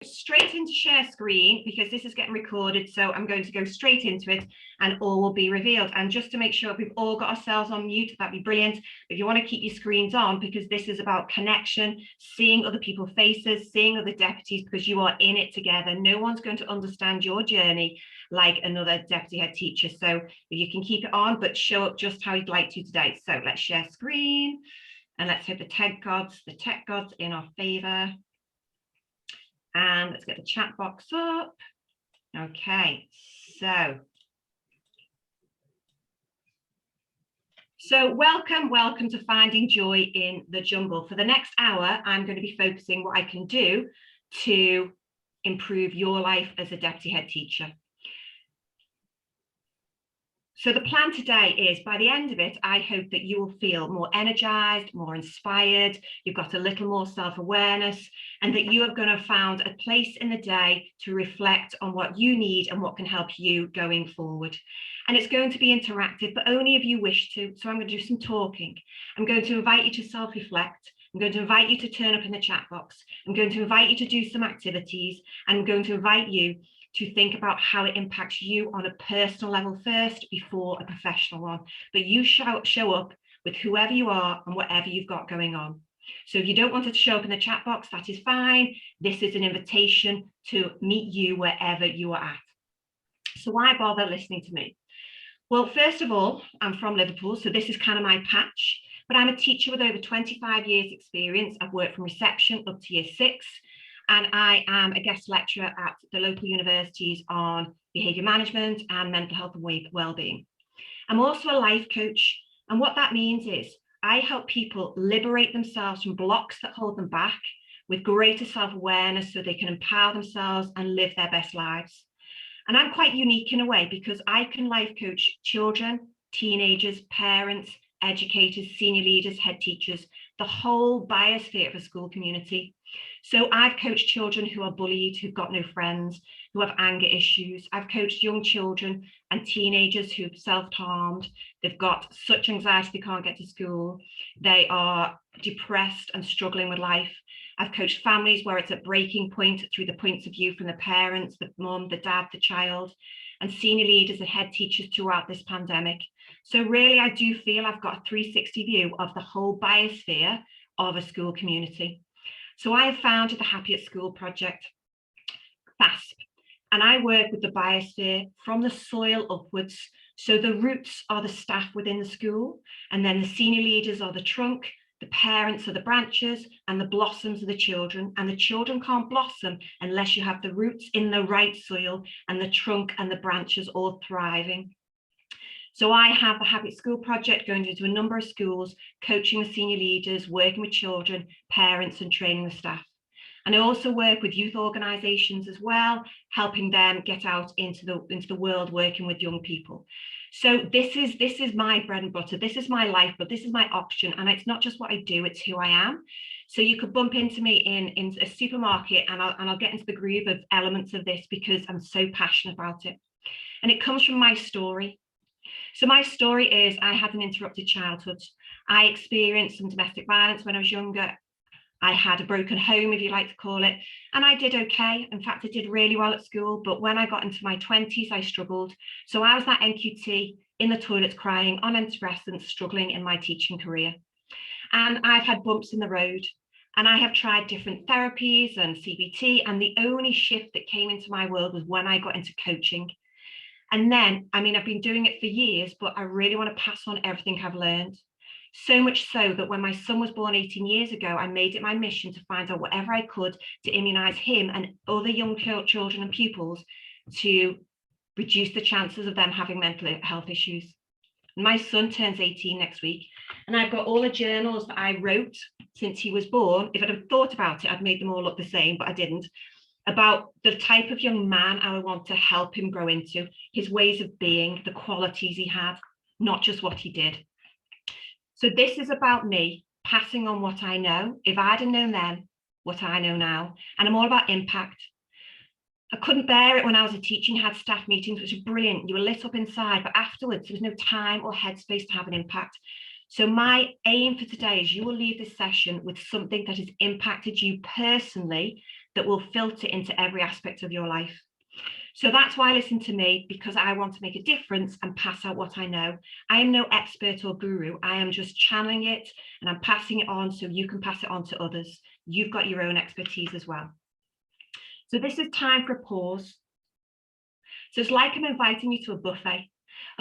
Straight into share screen because this is getting recorded, so I'm going to go straight into it and all will be revealed. And just to make sure we've all got ourselves on mute, that'd be brilliant. If you want to keep your screens on, because this is about connection, seeing other people's faces, seeing other deputies, because you are in it together. No one's going to understand your journey like another deputy head teacher. So you can keep it on, but show up just how you'd like to today. So let's share screen and let's hope the tech gods in our favor. And let's get the chat box up. Okay, so welcome to Finding Joy in the Jungle. For the next hour, I'm going to be focusing what I can do to improve your life as a deputy head teacher. So the plan today is, by the end of it, I hope that you will feel more energized, more inspired, you've got a little more self-awareness, and that you are going to have found a place in the day to reflect on what you need and what can help you going forward. And it's going to be interactive, but only if you wish to. So I'm going to do some talking. I'm going to invite you to self-reflect. I'm going to invite you to turn up in the chat box. I'm going to invite you to do some activities. I'm going to invite you to think about how it impacts you on a personal level first before a professional one. But you show up with whoever you are and whatever you've got going on. So if you don't want it to show up in the chat box, that is fine. This is an invitation to meet you wherever you are at. So why bother listening to me? Well, first of all, I'm from Liverpool, so this is kind of my patch, but I'm a teacher with over 25 years experience. I've worked from reception up to year 6. And I am a guest lecturer at the local universities on behaviour management and mental health and wellbeing. I'm also a life coach. And what that means is I help people liberate themselves from blocks that hold them back with greater self-awareness so they can empower themselves and live their best lives. And I'm quite unique in a way because I can life coach children, teenagers, parents, educators, senior leaders, head teachers, the whole biosphere of a school community. So I've coached children who are bullied, who've got no friends, who have anger issues. I've coached young children and teenagers who've self-harmed. They've got such anxiety they can't get to school. They are depressed and struggling with life. I've coached families where it's at breaking point through the points of view from the parents, the mum, the dad, the child, and senior leaders and head teachers throughout this pandemic. So really, I do feel I've got a 360 view of the whole biosphere of a school community. So I have founded the Happy at School project, FASP, and I work with the biosphere from the soil upwards. So the roots are the staff within the school, and then the senior leaders are the trunk, the parents are the branches, and the blossoms are the children. And the children can't blossom unless you have the roots in the right soil and the trunk and the branches all thriving. So I have the Happy at School project going into a number of schools, coaching the senior leaders, working with children, parents, and training the staff. And I also work with youth organisations as well, helping them get out into the world, working with young people. So this is my bread and butter. This is my life, but this is my option. And it's not just what I do, it's who I am. So you could bump into me in a supermarket and I'll get into the groove of elements of this because I'm so passionate about it. And it comes from my story. So my story is I had an interrupted childhood. I experienced some domestic violence when I was younger. I had a broken home, if you like to call it, and I did okay. In fact, I did really well at school, but when I got into my 20s, I struggled. So I was that NQT in the toilets crying, on antidepressants, struggling in my teaching career. And I've had bumps in the road, and I have tried different therapies and CBT, and the only shift that came into my world was when I got into coaching. And then, I mean, I've been doing it for years, but I really want to pass on everything I've learned. So much so that when my son was born 18 years ago, I made it my mission to find out whatever I could to immunise him and other young children and pupils to reduce the chances of them having mental health issues. My son turns 18 next week, and I've got all the journals that I wrote since he was born. If I'd have thought about it, I'd made them all look the same, but I didn't. About the type of young man I would want to help him grow into, his ways of being, the qualities he had, not just what he did. So this is about me passing on what I know. If I'd have known then, what I know now. And I'm all about impact. I couldn't bear it when I was a teacher and had staff meetings, which were brilliant. You were lit up inside, but afterwards there was no time or headspace to have an impact. So my aim for today is you will leave this session with something that has impacted you personally, that will filter into every aspect of your life. So that's why listen to me, because I want to make a difference and pass out what I know. I am no expert or guru. I am just channeling it and I'm passing it on so you can pass it on to others. You've got your own expertise as well. So this is time for a pause. So it's like I'm inviting you to a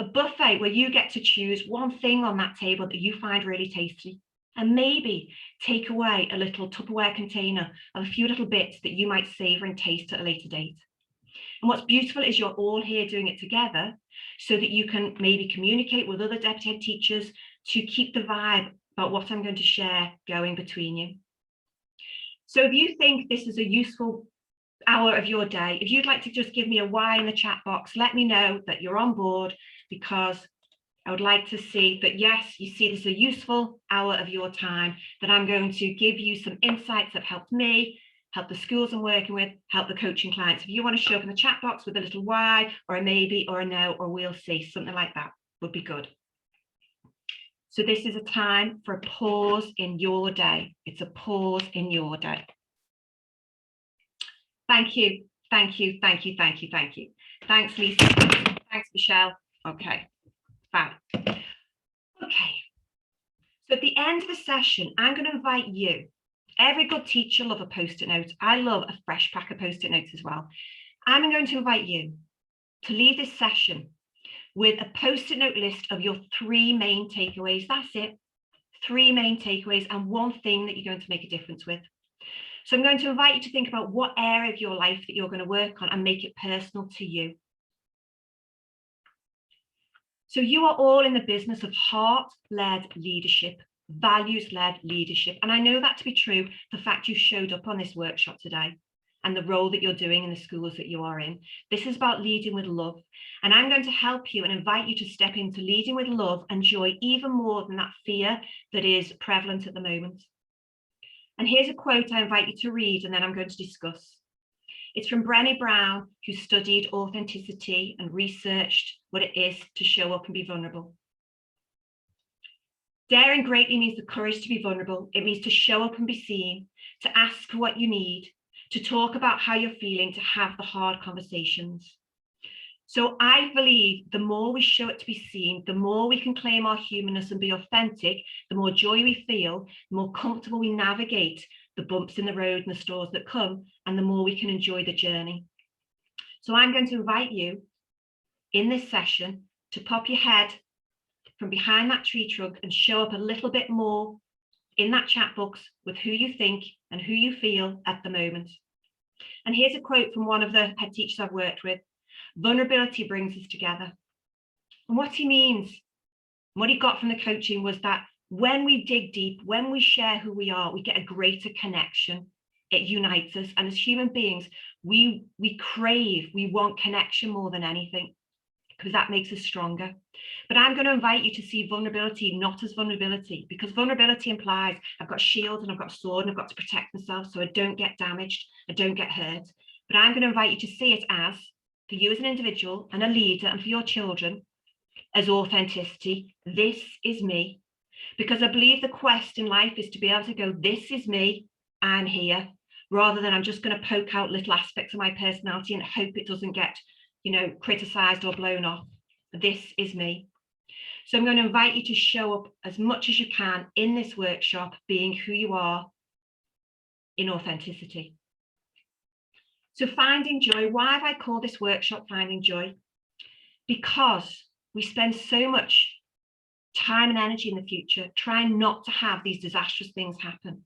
buffet where you get to choose one thing on that table that you find really tasty, and maybe take away a little Tupperware container of a few little bits that you might savor and taste at a later date. And what's beautiful is you're all here doing it together so that you can maybe communicate with other deputy head teachers to keep the vibe about what I'm going to share going between you. So if you think this is a useful hour of your day, if you'd like to just give me a Y in the chat box, let me know that you're on board, because I would like to see that, yes, you see this is a useful hour of your time, that I'm going to give you some insights that helped me, help the schools I'm working with, help the coaching clients. If you want to show up in the chat box with a little Y or a maybe or a no or we'll see, something like that would be good. So this is a time for a pause in your day. It's a pause in your day. Thank you, thank you, thank you, thank you, thank you. Thanks, Lisa. Thanks, Michelle. Okay, fab. Okay, so at the end of the session, I'm going to invite you. Every good teacher loves a Post-it note. I love a fresh pack of Post-it notes as well. I'm going to invite you to leave this session with a Post-it note list of your 3 main takeaways. That's it, 3 main takeaways and one thing that you're going to make a difference with. So I'm going to invite you to think about what area of your life that you're going to work on and make it personal to you. So you are all in the business of heart-led leadership, values-led leadership. And I know that to be true, the fact you showed up on this workshop today and the role that you're doing in the schools that you are in. This is about leading with love. And I'm going to help you and invite you to step into leading with love and joy, even more than that fear that is prevalent at the moment. And here's a quote I invite you to read, and then I'm going to discuss. It's from Brené Brown, who studied authenticity and researched what it is to show up and be vulnerable. Daring greatly means the courage to be vulnerable. It means to show up and be seen, to ask for what you need, to talk about how you're feeling, to have the hard conversations. So I believe the more we show it to be seen, the more we can claim our humanness and be authentic, the more joy we feel, the more comfortable we navigate the bumps in the road and the storms that come, and the more we can enjoy the journey. So I'm going to invite you in this session to pop your head from behind that tree trunk and show up a little bit more in that chat box with who you think and who you feel at the moment. And here's a quote from one of the head teachers I've worked with. Vulnerability brings us together. And what he means, what he got from the coaching was that when we dig deep, when we share who we are, we get a greater connection. It unites us. And as human beings, we want connection more than anything, because that makes us stronger. But I'm going to invite you to see vulnerability not as vulnerability, because vulnerability implies I've got a shield and I've got a sword and I've got to protect myself so I don't get damaged, I don't get hurt. But I'm going to invite you to see it as, for you as an individual and a leader and for your children, as authenticity. This is me. Because I believe the quest in life is to be able to go, this is me, I'm here, rather than I'm just going to poke out little aspects of my personality and hope it doesn't get, criticized or blown off. This is me. So I'm going to invite you to show up as much as you can in this workshop, being who you are in authenticity. So finding joy. Why have I called this workshop Finding Joy? Because we spend so much time and energy in the future trying not to have these disastrous things happen.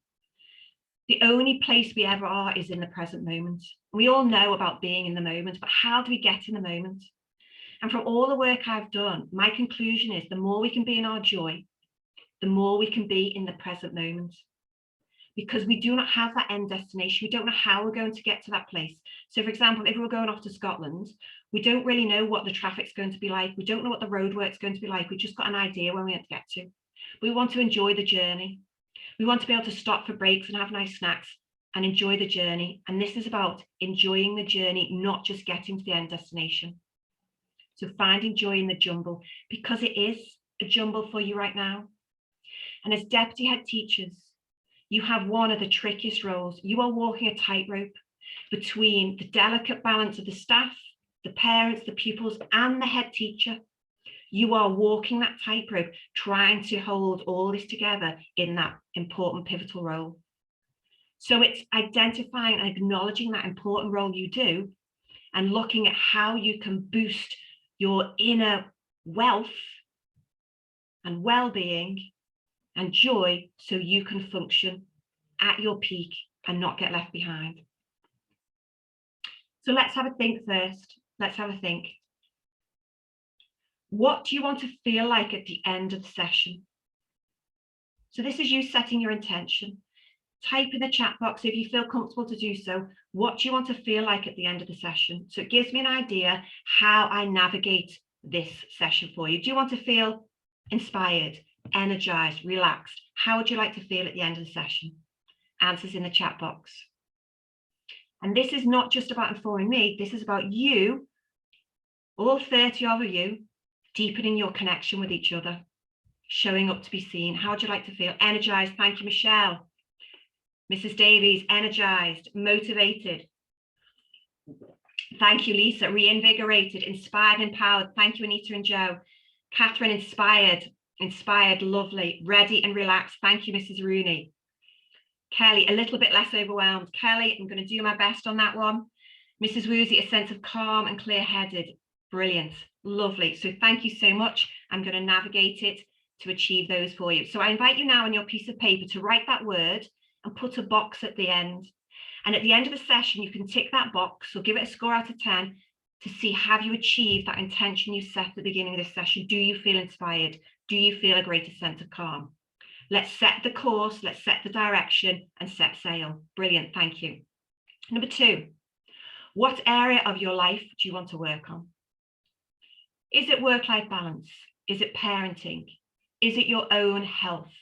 The only place we ever are is in the present moment. We all know about being in the moment, but how do we get in the moment? And from all the work I've done, my conclusion is the more we can be in our joy, the more we can be in the present moment. Because we do not have that end destination. We don't know how we're going to get to that place. So for example, if we're going off to Scotland, we don't really know what the traffic's going to be like. We don't know what the roadwork's going to be like. We've just got an idea when we have to get to. We want to enjoy the journey. We want to be able to stop for breaks and have nice snacks and enjoy the journey. And this is about enjoying the journey, not just getting to the end destination. So finding joy in the jumble, because it is a jumble for you right now. And as deputy head teachers, you have one of the trickiest roles. You are walking a tightrope. between the delicate balance of the staff, the parents, the pupils, and the head teacher. You are walking that tightrope, trying to hold all this together in that important pivotal role. So it's identifying and acknowledging that important role you do and looking at how you can boost your inner wealth and well-being and joy so you can function at your peak and not get left behind. So let's have a think first. Let's have a think. What do you want to feel like at the end of the session? So this is you setting your intention. Type in the chat box if you feel comfortable to do so. What do you want to feel like at the end of the session? So it gives me an idea how I navigate this session for you. Do you want to feel inspired, energized, relaxed? How would you like to feel at the end of the session? Answers in the chat box. And this is not just about informing me, this is about you, all 30 of you, deepening your connection with each other, showing up to be seen. How would you like to feel? Energized, thank you, Michelle. Mrs. Davies, energized, motivated. Thank you, Lisa. Reinvigorated, inspired, empowered. Thank you, Anita and Joe. Catherine, inspired, lovely. Ready and relaxed. Thank you, Mrs. Rooney. Kelly, a little bit less overwhelmed. Kelly, I'm going to do my best on that one. Mrs. Woozy, a sense of calm and clear-headed. Brilliant, lovely. So thank you so much. I'm going to navigate it to achieve those for you. So I invite you now on your piece of paper to write that word and put a box at the end. And at the end of the session, you can tick that box or give it a score out of 10 to see, have you achieved that intention you set at the beginning of this session? Do you feel inspired? Do you feel a greater sense of calm? Let's set the course, let's set the direction and set sail. Brilliant, thank you. Number 2, what area of your life do you want to work on? Is it work-life balance? Is it parenting? Is it your own health?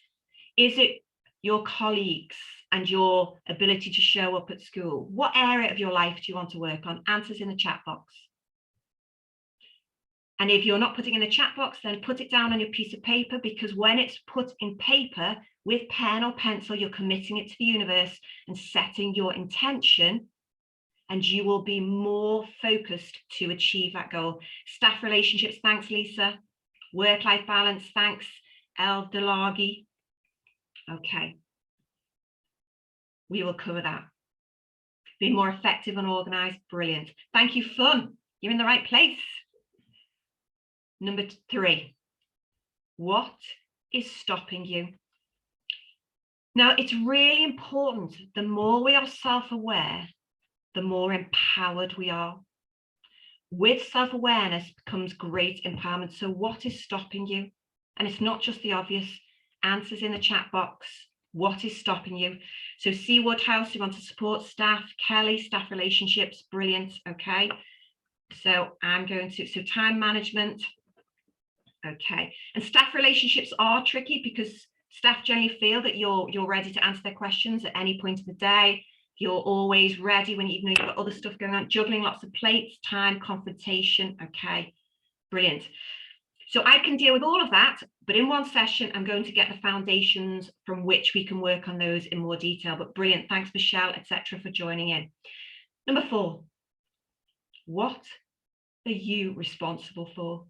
Is it your colleagues and your ability to show up at school? What area of your life do you want to work on? Answers in the chat box. And if you're not putting in the chat box, then put it down on your piece of paper, because when it's put in paper with pen or pencil, you're committing it to the universe and setting your intention, and you will be more focused to achieve that goal. Staff relationships, thanks, Lisa. Work-life balance, thanks, El Delagi. Okay. We will cover that. Be more effective and organized, brilliant. Thank you, fun. You're in the right place. Number 3, what is stopping you? Now, it's really important. The more we are self-aware, the more empowered we are. With self-awareness comes great empowerment. So what is stopping you? And it's not just the obvious. Answers in the chat box. What is stopping you? So C Woodhouse, you want to support staff. Kelly, staff relationships, brilliant. Okay. So I'm going to, so time management. Okay. And staff relationships are tricky because staff generally feel that you're ready to answer their questions at any point of the day. You're always ready when you know you've got other stuff going on, juggling lots of plates, time, confrontation. Okay, brilliant. So I can deal with all of that, but in one session, I'm going to get the foundations from which we can work on those in more detail. But brilliant. Thanks, Michelle, etc., for joining in. Number 4, what are you responsible for?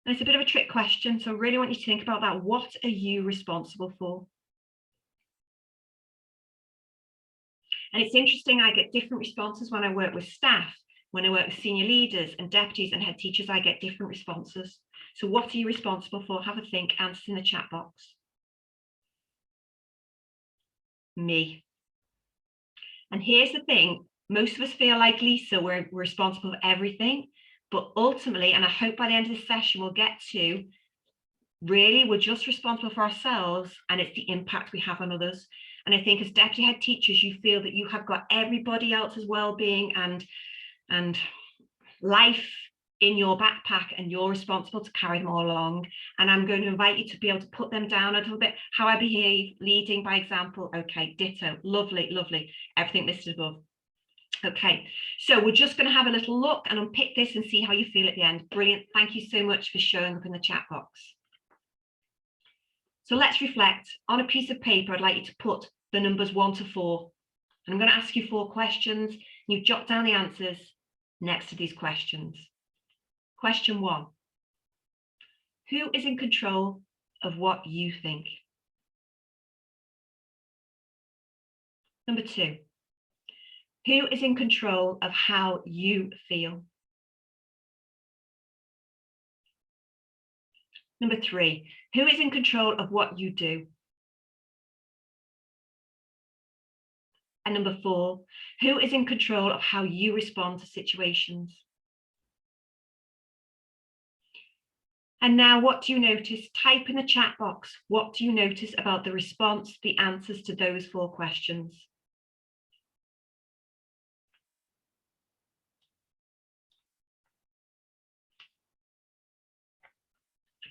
And it's a bit of a trick question, so I really want you to think about that. What are you responsible for? And it's interesting, I get different responses when I work with staff. When I work with senior leaders and deputies and head teachers, I get different responses. So what are you responsible for? Have a think, answers in the chat box. Me. And here's the thing, most of us feel like Lisa, we're responsible for everything, but ultimately, and I hope by the end of this session, we'll get to, really, we're just responsible for ourselves, and it's the impact we have on others. And I think as deputy head teachers, you feel that you have got everybody else's well-being and life in your backpack, and you're responsible to carry them all along. And I'm going to invite you to be able to put them down a little bit. How I behave, leading by example. Okay, ditto, lovely, lovely. Everything listed above. Okay, so we're just going to have a little look and unpick this and see how you feel at the end. Brilliant. Thank you so much for showing up in the chat box. So let's reflect. On a piece of paper, I'd like you to put the numbers 1 to 4. And I'm going to ask you 4 questions. You jot down the answers next to these questions. Question 1. Who is in control of what you think? Number 2. Who is in control of how you feel? Number 3. Who is in control of what you do? And number 4, who is in control of how you respond to situations? And now, what do you notice? Type in the chat box. What do you notice about the response, the answers to those 4 questions?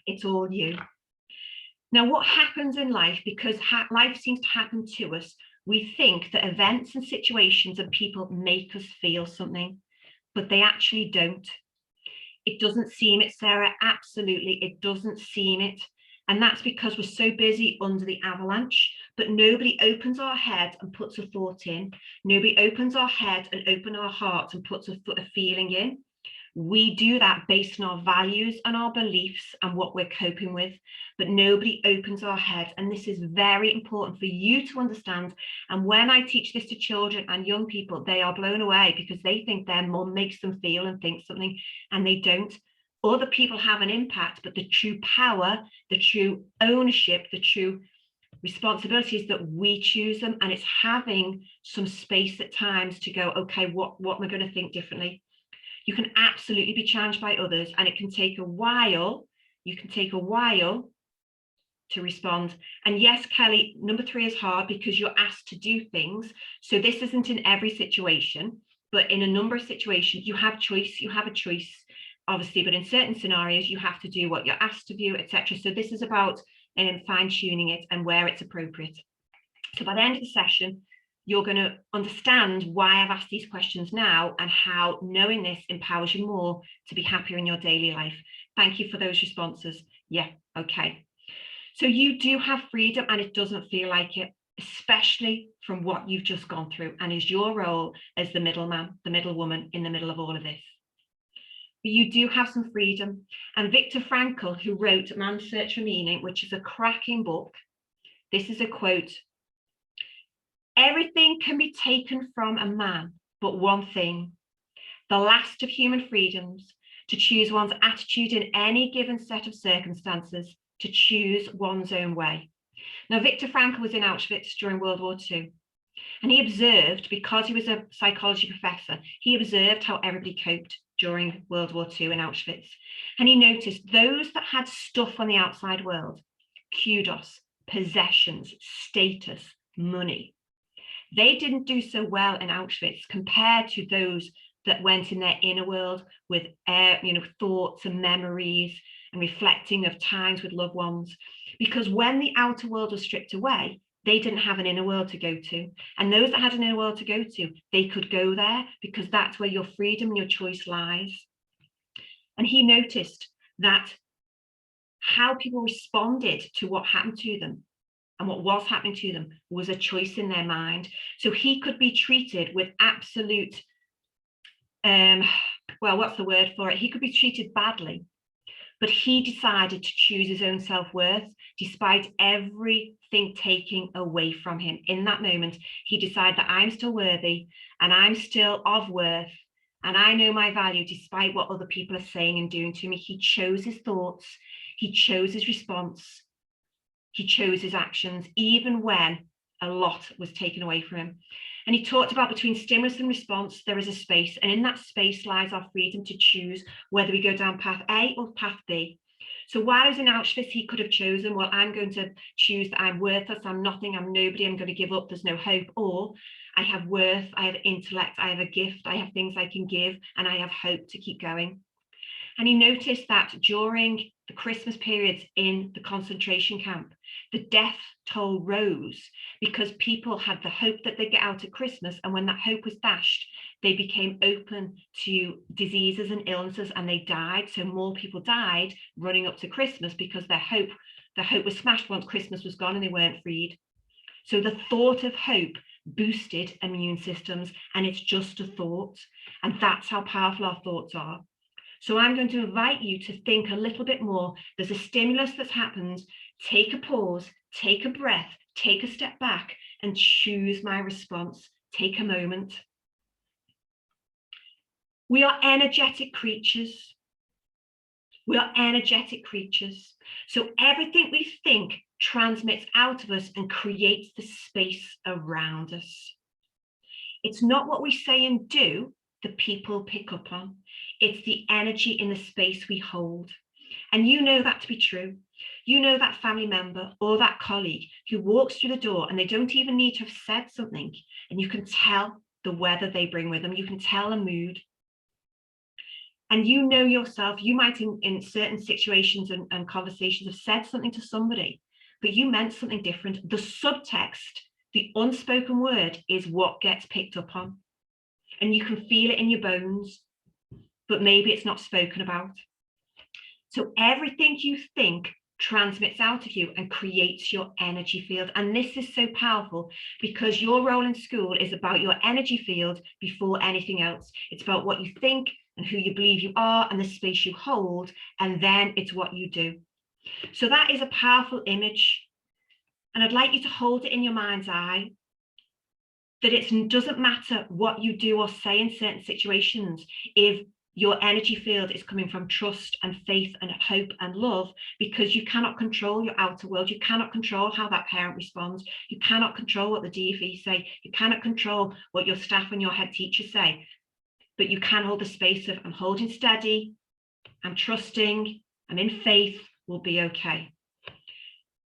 It's all you. Now, what happens in life, because life seems to happen to us, we think that events and situations and people make us feel something, but they actually don't. It doesn't seem it, Sarah. Absolutely, it doesn't seem it. And that's because we're so busy under the avalanche, but nobody opens our head and puts a thought in. Nobody opens our head and opens our hearts and puts a feeling in. We do that based on our values and our beliefs and what we're coping with, but nobody opens our head. And this is very important for you to understand. And when I teach this to children and young people, they are blown away because they think their mum makes them feel and think something, and they don't. Other people have an impact, but the true power, the true ownership, the true responsibility is that we choose them. And it's having some space at times to go, okay, what am I going to think differently? You can absolutely be challenged by others, and it can take a while. You can take a while to respond. And yes, Kelly, number 3 is hard because you're asked to do things. So this isn't in every situation, but in a number of situations, you have choice. You have a choice, obviously, but in certain scenarios, you have to do what you're asked to do, etc. So this is about fine-tuning it and where it's appropriate. So by the end of the session, you're going to understand why I've asked these questions now and how knowing this empowers you more to be happier in your daily life. Thank you for those responses. Yeah, okay. So you do have freedom, and it doesn't feel like it, especially from what you've just gone through and is your role as the middleman, the middlewoman in the middle of all of this. But you do have some freedom. And Viktor Frankl, who wrote Man's Search for Meaning, which is a cracking book, this is a quote: "Everything can be taken from a man, but one thing, the last of human freedoms, to choose one's attitude in any given set of circumstances, to choose one's own way." Now, Viktor Frankl was in Auschwitz during World War II, and he observed, because he was a psychology professor, he observed how everybody coped during World War II in Auschwitz. And he noticed those that had stuff on the outside world, kudos, possessions, status, money, they didn't do so well in Auschwitz compared to those that went in their inner world with thoughts and memories and reflecting of times with loved ones. Because when the outer world was stripped away, they didn't have an inner world to go to. And those that had an inner world to go to, they could go there because that's where your freedom and your choice lies. And he noticed that how people responded to what happened to them and what was happening to them was a choice in their mind. So he could be treated with absolute, what's the word for it? He could be treated badly, but he decided to choose his own self-worth despite everything taking away from him. In that moment, he decided that I'm still worthy and I'm still of worth and I know my value despite what other people are saying and doing to me. He chose his thoughts, he chose his response, he chose his actions, even when a lot was taken away from him. And he talked about between stimulus and response, there is a space. And in that space lies our freedom to choose whether we go down path A or path B. So while I was in Auschwitz, he could have chosen, well, I'm going to choose that I'm worthless, I'm nothing, I'm nobody, I'm going to give up, there's no hope. Or I have worth, I have intellect, I have a gift, I have things I can give, and I have hope to keep going. And he noticed that during the Christmas periods in the concentration camp, the death toll rose because people had the hope that they'd get out at Christmas. And when that hope was dashed, they became open to diseases and illnesses and they died. So more people died running up to Christmas because their hope was smashed once Christmas was gone and they weren't freed. So the thought of hope boosted immune systems, and it's just a thought. And that's how powerful our thoughts are. So I'm going to invite you to think a little bit more. There's a stimulus that's happened. Take a pause, take a breath, take a step back, and choose my response. Take a moment. We are energetic creatures. We are energetic creatures. So everything we think transmits out of us and creates the space around us. It's not what we say and do that people pick up on. It's the energy in the space we hold. And you know that to be true. You know that family member or that colleague who walks through the door and they don't even need to have said something, and you can tell the weather they bring with them. You can tell the mood. And you know yourself, you might in certain situations and conversations have said something to somebody, but you meant something different. The subtext, the unspoken word, is what gets picked up on. And you can feel it in your bones, but maybe it's not spoken about. So everything you think transmits out of you and creates your energy field. And this is so powerful because your role in school is about your energy field before anything else. It's about what you think and who you believe you are and the space you hold, and then it's what you do. So that is a powerful image. And I'd like you to hold it in your mind's eye, that it doesn't matter what you do or say in certain situations if your energy field is coming from trust and faith and hope and love, because you cannot control your outer world. You cannot control how that parent responds. You cannot control what the DFE say. You cannot control what your staff and your head teacher say. But you can hold the space of, I'm holding steady, I'm trusting, I'm in faith, we'll be okay.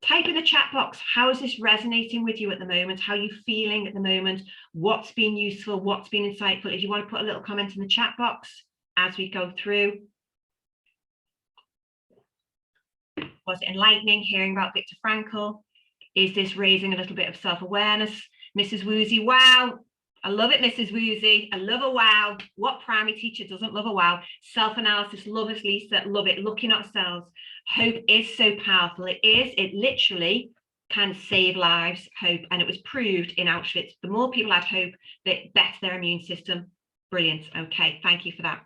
Type in the chat box, how is this resonating with you at the moment? How are you feeling at the moment? What's been useful? What's been insightful? If you want to put a little comment in the chat box as we go through. Was it enlightening hearing about Viktor Frankl? Is this raising a little bit of self-awareness? Mrs. Woozy, wow. I love it, Mrs. Woozy. I love a wow. What primary teacher doesn't love a wow? Self-analysis, love us, Lisa, love it. Looking at ourselves. Hope is so powerful. It literally can save lives, hope. And it was proved in Auschwitz. The more people had hope, the better their immune system. Brilliant. Okay, thank you for that.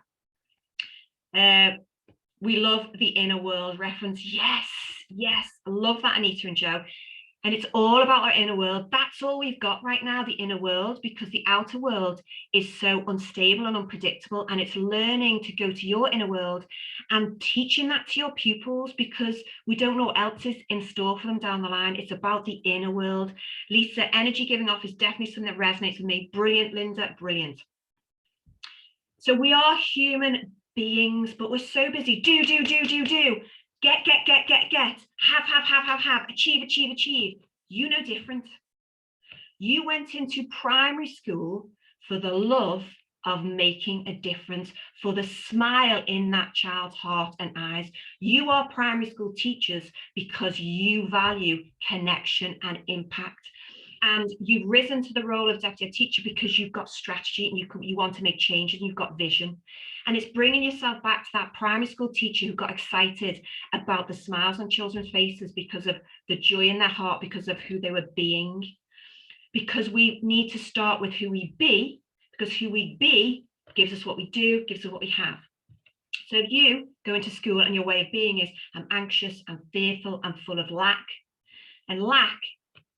We love the inner world reference. Yes, yes. I love that, Anita and Joe. And it's all about our inner world. That's all we've got right now, the inner world, because the outer world is so unstable and unpredictable. And it's learning to go to your inner world and teaching that to your pupils, because we don't know what else is in store for them down the line. It's about the inner world. Lisa, energy giving off is definitely something that resonates with me. Brilliant, Linda, brilliant. So we are human beings, but we're so busy. Do. Get, have, achieve. You know different. You went into primary school for the love of making a difference, for the smile in that child's heart and eyes. You are primary school teachers because you value connection and impact. And you've risen to the role of deputy teacher because you've got strategy and you want to make changes and you've got vision. And it's bringing yourself back to that primary school teacher who got excited about the smiles on children's faces because of the joy in their heart, because of who they were being. Because we need to start with who we be, because who we be gives us what we do, gives us what we have. So if you go into school and your way of being is, I'm anxious, I'm fearful, I'm full of lack. And lack,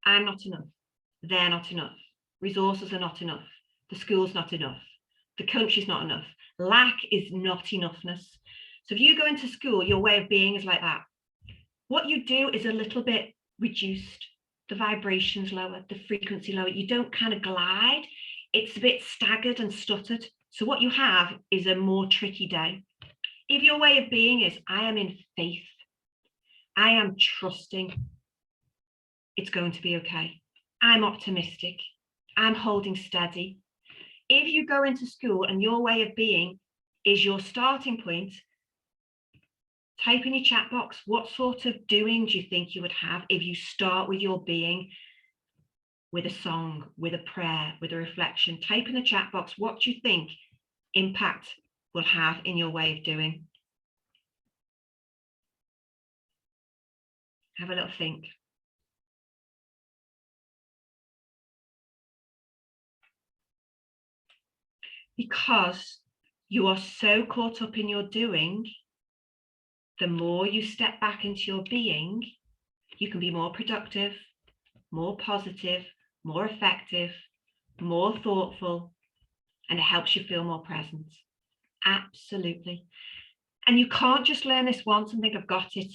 I'm not enough. They're not enough. Resources are not enough. The school's not enough. The country's not enough. Lack is not enoughness. So if you go into school, your way of being is like that. What you do is a little bit reduced. The vibration's lower, the frequency lower. You don't kind of glide. It's a bit staggered and stuttered. So what you have is a more tricky day. If your way of being is, I am in faith, I am trusting, it's going to be okay. I'm optimistic, I'm holding steady. If you go into school and your way of being is your starting point, type in your chat box, what sort of doing do you think you would have if you start with your being, with a song, with a prayer, with a reflection? Type in the chat box, what do you think impact will have in your way of doing? Have a little think. because you are so caught up in your doing. The more you step back into your being, you can be more productive, more positive, more effective, more thoughtful, and it helps you feel more present. Absolutely. And you can't just learn this once and think, I've got it.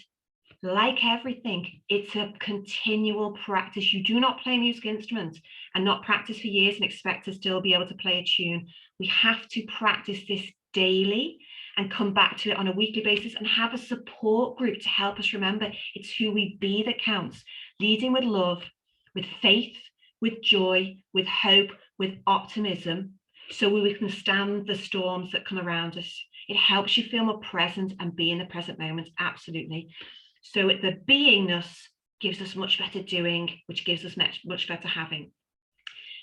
Like everything, it's a continual practice. You do not play a music instrument and not practice for years and expect to still be able to play a tune. We have to practice this daily and come back to it on a weekly basis and have a support group to help us remember it's who we be that counts. Leading with love, with faith, with joy, with hope, with optimism, so we can stand the storms that come around us. It helps you feel more present and be in the present moment. Absolutely. So the beingness gives us much better doing, which gives us much better having.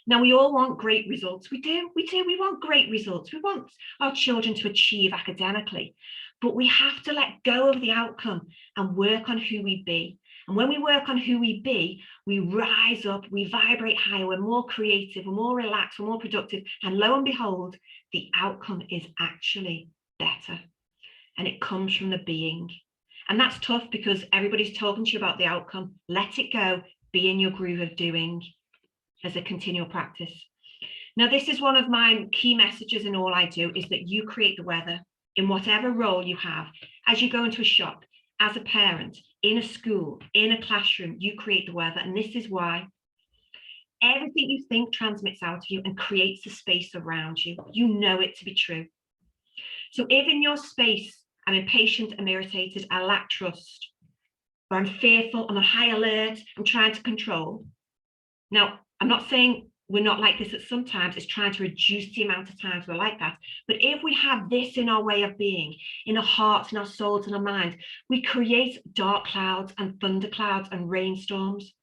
Now, we all want great results. We do. We want great results. We want our children to achieve academically, but we have to let go of the outcome and work on who we be. And when we work on who we be, we rise up, we vibrate higher, we're more creative, we're more relaxed, we're more productive. And lo and behold, the outcome is actually better. And it comes from the being. And that's tough because everybody's talking to you about the outcome. Let it go, be in your groove of doing as a continual practice. Now, this is one of my key messages in all I do, is that you create the weather in whatever role you have. As you go into a shop, as a parent, in a school, in a classroom, you create the weather. And this is why everything you think transmits out of you and creates a space around you. You know it to be true. So if in your space, I'm impatient, I'm irritated, I lack trust, or I'm fearful, I'm on high alert, I'm trying to control. Now, I'm not saying we're not like this at some times, it's trying to reduce the amount of times we're like that. But if we have this in our way of being, in our hearts, in our souls, in our minds, we create dark clouds and thunder clouds and rainstorms.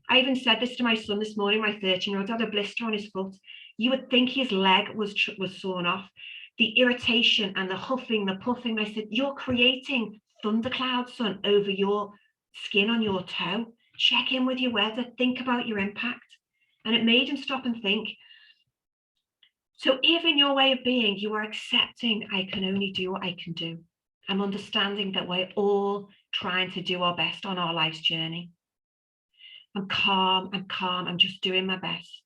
I even said this to my son this morning, my 13-year-old had a blister on his foot. You would think his leg was sawn off. The irritation and the huffing, the puffing. I said, you're creating thunderclouds, son, over your skin on your toe. Check in with your weather, think about your impact. And it made him stop and think. So if in your way of being, you are accepting, I can only do what I can do. I'm understanding that we're all trying to do our best on our life's journey. I'm calm, I'm just doing my best.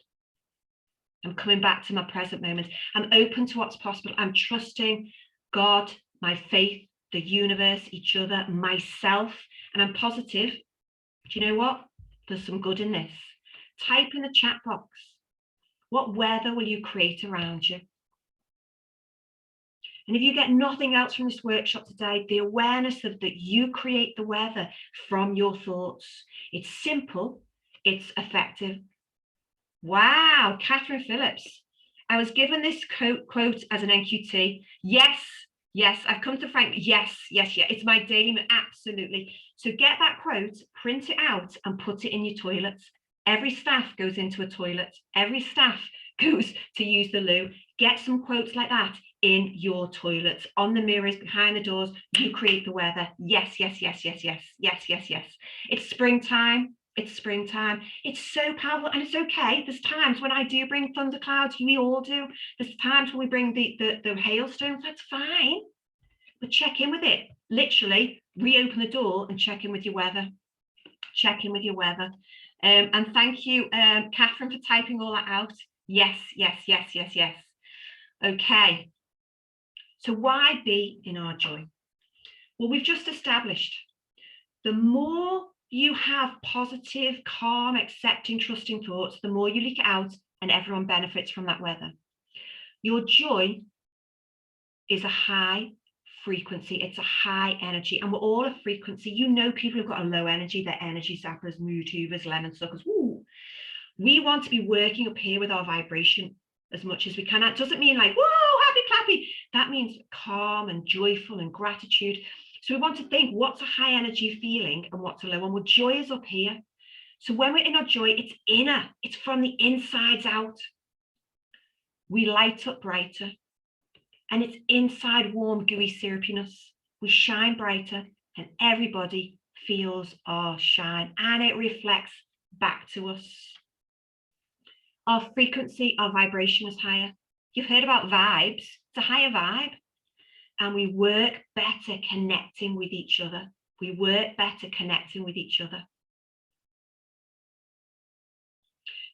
I'm coming back to my present moment. I'm open to what's possible. I'm trusting God, my faith, the universe, each other, myself, and I'm positive. Do you know what? There's some good in this. Type in the chat box. What weather will you create around you? And if you get nothing else from this workshop today, the awareness of that you create the weather from your thoughts. It's simple, it's effective. Wow, Catherine Phillips. I was given this quote as an NQT. Yes, I've come to find, yes, it's my daily, absolutely. So get that quote, print it out and put it in your toilets. Every staff goes into a toilet. Every staff goes to use the loo. Get some quotes like that in your toilets, on the mirrors, behind the doors. You create the weather. Yes. It's springtime. It's so powerful, and it's okay. There's times when I do bring thunderclouds. We all do. There's times when we bring the hailstones. That's fine, but check in with it. Literally, reopen the door and check in with your weather. Check in with your weather. And thank you, Catherine, for typing all that out. Yes. Okay. So why be in our joy? Well, we've just established the more you have positive, calm, accepting, trusting thoughts, the more you leak it out and everyone benefits from that weather. Your joy is a high frequency, it's a high energy, and we're all a frequency. You know, people who've got a low energy, they're energy sappers, mood hoovers, lemon suckers. Ooh. We want to be working up here with our vibration as much as we can. That doesn't mean like, whoa, happy clappy. That means calm and joyful and gratitude. So we want to think, what's a high energy feeling and what's a low one? Well, joy is up here. So when we're in our joy, it's inner, it's from the insides out. We light up brighter, and it's inside warm, gooey syrupiness. We shine brighter, and everybody feels our shine, and it reflects back to us. Our frequency, our vibration is higher. You've heard about vibes. It's a higher vibe. And we work better connecting with each other. We work better connecting with each other.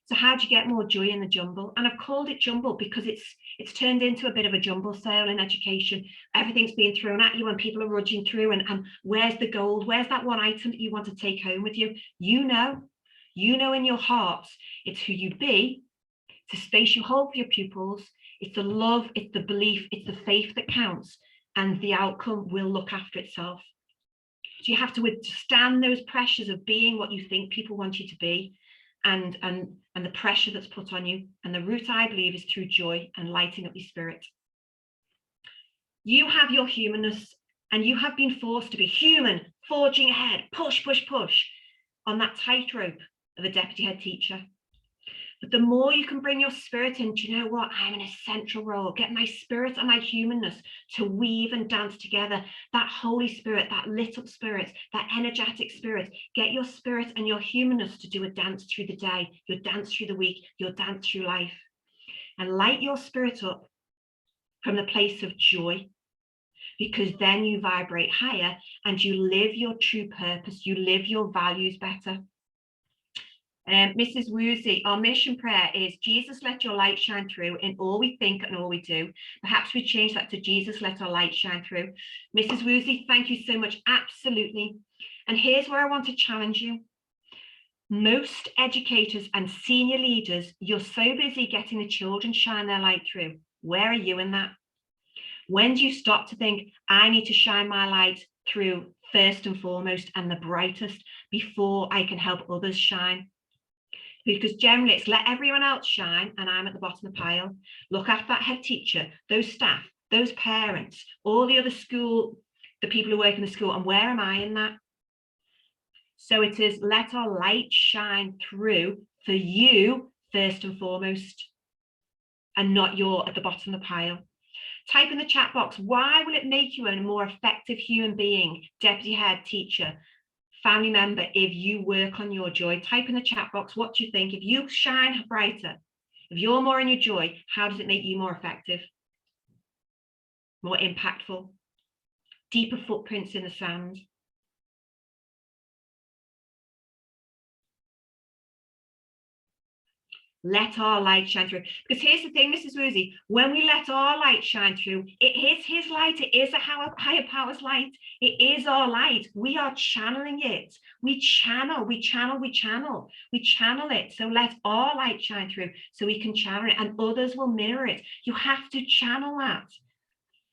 So how do you get more joy in the jumble? And I've called it jumble because it's turned into a bit of a jumble sale in education. Everything's being thrown at you and people are rushing through and where's the gold? Where's that one item that you want to take home with you? You know in your heart, it's who you be, it's the space you hold for your pupils, it's the love, it's the belief, it's the faith that counts, and the outcome will look after itself. So you have to withstand those pressures of being what you think people want you to be, and the pressure that's put on you. And the route, I believe, is through joy and lighting up your spirit. You have your humanness, and you have been forced to be human, forging ahead, push, push, push on that tightrope of a deputy head teacher. But the more you can bring your spirit in, do you know what? I'm in a central role. Get my spirit and my humanness to weave and dance together. That Holy Spirit, that lit up spirit, that energetic spirit. Get your spirit and your humanness to do a dance through the day, your dance through the week, your dance through life. And light your spirit up from the place of joy, because then you vibrate higher and you live your true purpose. You live your values better. Mrs. Woozy, our mission prayer is, Jesus, let your light shine through in all we think and all we do. Perhaps we change that to, Jesus, let our light shine through. Mrs. Woozy, thank you so much. Absolutely. And here's where I want to challenge you. Most educators and senior leaders, you're so busy getting the children shine their light through. Where are you in that? When do you stop to think, I need to shine my light through first and foremost and the brightest before I can help others shine? Because generally it's let everyone else shine and I'm at the bottom of the pile. Look after that head teacher, those staff, those parents, all the other school, the people who work in the school, and where am I in that? So it is, let our light shine through for you first and foremost, and not you're at the bottom of the pile. Type in the chat box, why will it make you a more effective human being, deputy head teacher, family member, if you work on your joy? Type in the chat box, what do you think? If you shine brighter, if you're more in your joy, how does it make you more effective, more impactful, deeper footprints in the sand? Let our light shine through. Because here's the thing, Mrs. Woozy, when we let our light shine through, it is his light. It is a higher power's light. It is our light. We are channeling it. We channel it. So let our light shine through so we can channel it, and others will mirror it. You have to channel that.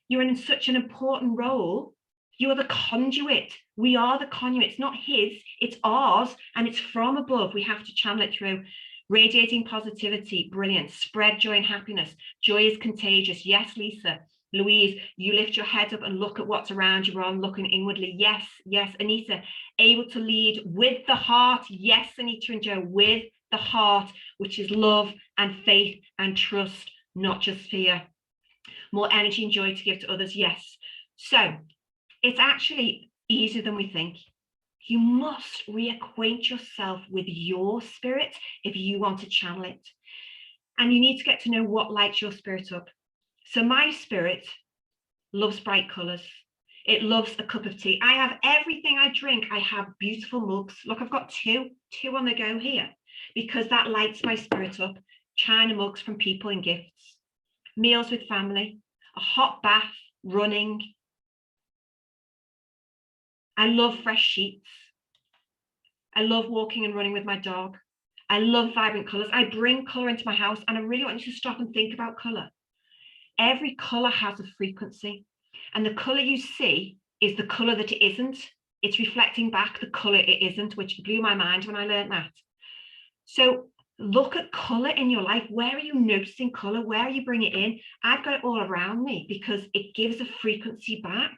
You're in such an important role. You are the conduit. We are the conduit. It's not his, it's ours, and it's from above. We have to channel it through. Radiating positivity, brilliant. Spread joy and happiness. Joy is contagious. Yes, Lisa. Louise, you lift your head up and look at what's around you rather than looking inwardly. Yes, yes. Anita, able to lead with the heart. Yes, Anita and Joe, with the heart, which is love and faith and trust, not just fear. More energy and joy to give to others. Yes. So it's actually easier than we think. You must reacquaint yourself with your spirit if you want to channel it. And you need to get to know what lights your spirit up. So my spirit loves bright colours. It loves a cup of tea. I have everything I drink. I have beautiful mugs. Look, I've got two on the go here, because that lights my spirit up. China mugs from people and gifts. Meals with family. A hot bath, running. I love fresh sheets. I love walking and running with my dog. I love vibrant colours. I bring colour into my house, and I really want you to stop and think about colour. Every colour has a frequency, and the colour you see is the colour that it isn't. It's reflecting back the colour it isn't, which blew my mind when I learned that. So look at colour in your life. Where are you noticing colour? Where are you bringing it in? I've got it all around me because it gives a frequency back.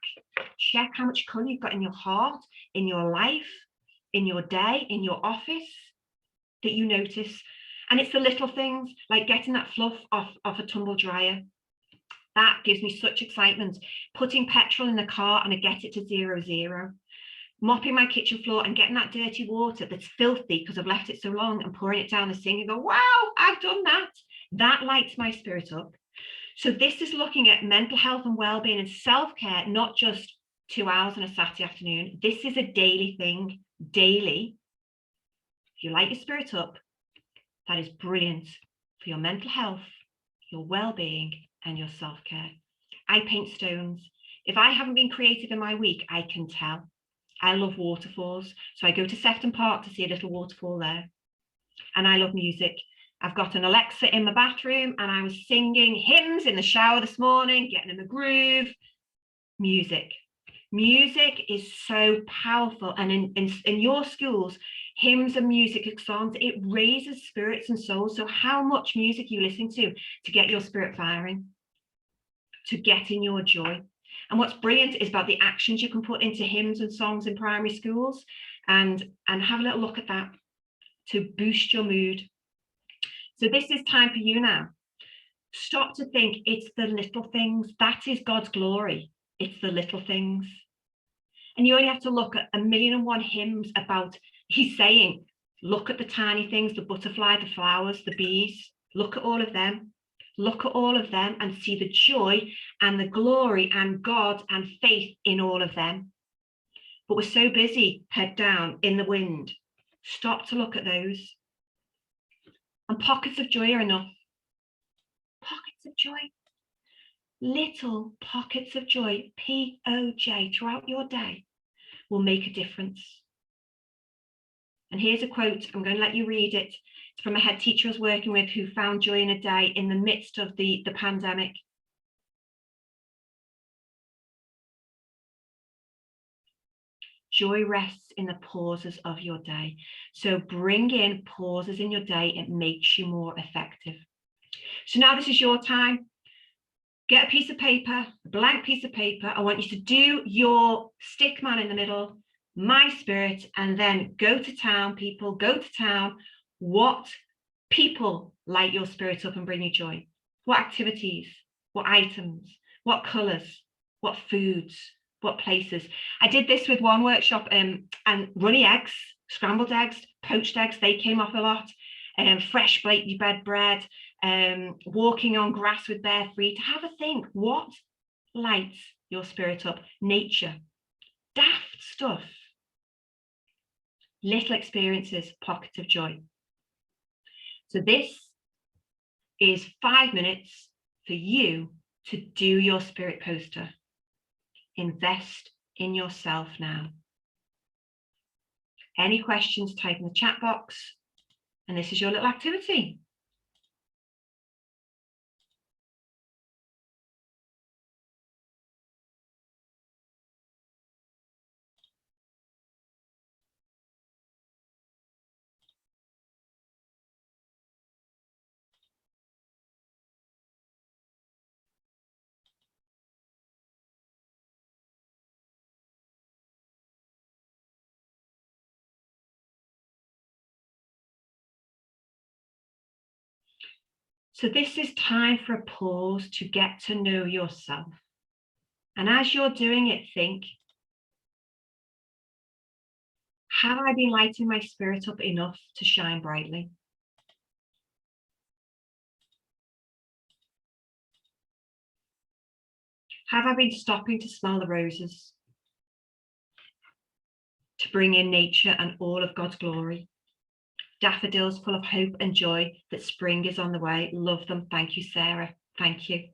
Check how much colour you've got in your heart, in your life, in your day, in your office, that you notice. And it's the little things like getting that fluff off a tumble dryer. That gives me such excitement. Putting petrol in the car and I get it to 0. Mopping my kitchen floor and getting that dirty water that's filthy because I've left it so long, and pouring it down the sink and go, wow, I've done that. That lights my spirit up. So this is looking at mental health and well-being and self-care, not just 2 hours on a Saturday afternoon. This is a daily thing, daily. If you light your spirit up, that is brilliant for your mental health, your well-being, and your self-care. I paint stones. If I haven't been creative in my week, I can tell. I love waterfalls. So I go to Sefton Park to see a little waterfall there. And I love music. I've got an Alexa in my bathroom and I was singing hymns in the shower this morning, getting in the groove. Music. Music is so powerful. And in your schools, hymns and music songs, it raises spirits and souls. So how much music you listen to get your spirit firing, to get in your joy. And what's brilliant is about the actions you can put into hymns and songs in primary schools, and have a little look at that to boost your mood. So this is time for you now. Stop to think it's the little things. That is God's glory. It's the little things. And you only have to look at 1,000,001 hymns about, he's saying, look at the tiny things, the butterfly, the flowers, the bees, look at all of them. Look at all of them and see the joy and the glory and God and faith in all of them. But we're so busy, head down, in the wind. Stop to look at those. And pockets of joy are enough. Pockets of joy. Little pockets of joy, P-O-J, throughout your day will make a difference. And here's a quote. I'm going to let you read it. It's from a head teacher I was working with who found joy in a day in the midst of the pandemic. Joy rests in the pauses of your day. So bring in pauses in your day. It makes you more effective. So now this is your time. Get a piece of paper, a blank piece of paper. I want you to do your stick man in the middle, my spirit, and then go to town, people, go to town. What people light your spirit up and bring you joy? What activities? What items? What colours? What foods? What places? I did this with one workshop, and runny eggs, scrambled eggs, poached eggs, they came off a lot. Fresh baked bread, walking on grass with bare feet. Have a think, what lights your spirit up? Nature, daft stuff, little experiences, pockets of joy. So this is 5 minutes for you to do your spirit poster. Invest in yourself now. Any questions, type in the chat box. And this is your little activity. So this is time for a pause to get to know yourself. And as you're doing it, think, have I been lighting my spirit up enough to shine brightly? Have I been stopping to smell the roses? To bring in nature and all of God's glory? Daffodils full of hope and joy that spring is on the way. Love them. Thank you, Sarah. Thank you.